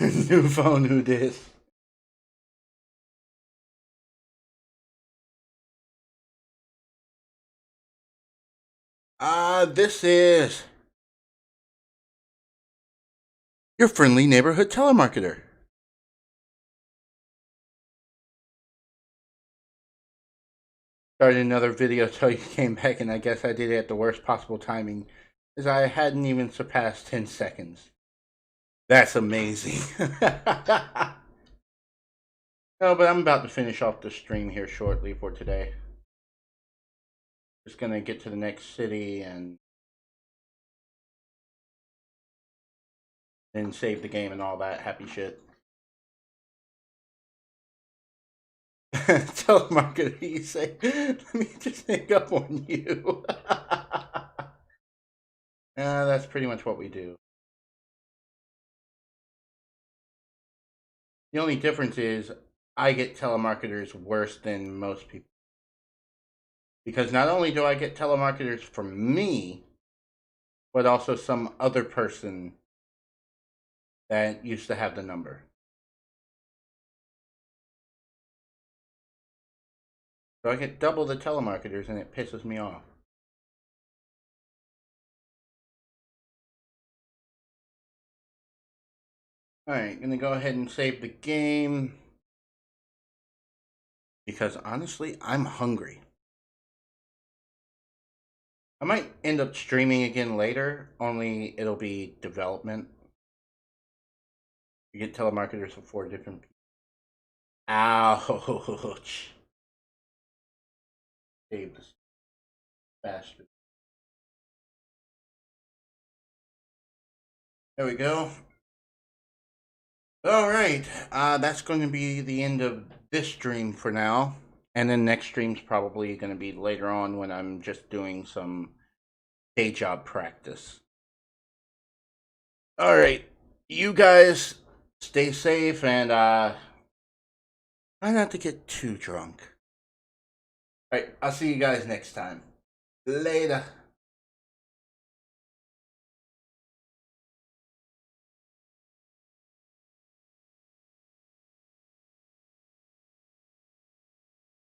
New phone, who dis? This is your friendly neighborhood telemarketer. Started another video till you came back, and I guess I did it at the worst possible timing, as I hadn't even surpassed 10 seconds. That's amazing. No, but I'm about to finish off the stream here shortly for today. Just gonna get to the next city and then save the game and all that happy shit. Telemarketer, you say, let me just hang up on you. That's pretty much what we do. The only difference is I get telemarketers worse than most people. Because not only do I get telemarketers from me, but also some other person that used to have the number. So I get double the telemarketers and it pisses me off. Alright, gonna go ahead and save the game. Because honestly, I'm hungry. I might end up streaming again later, only it'll be development. You get telemarketers for 4 different people. Ouch. Save this bastard. There we go. Alright, that's going to be the end of this stream for now. And then next stream's probably going to be later on when I'm just doing some day job practice. Alright, you guys stay safe and try not to get too drunk. Alright, I'll see you guys next time. Later.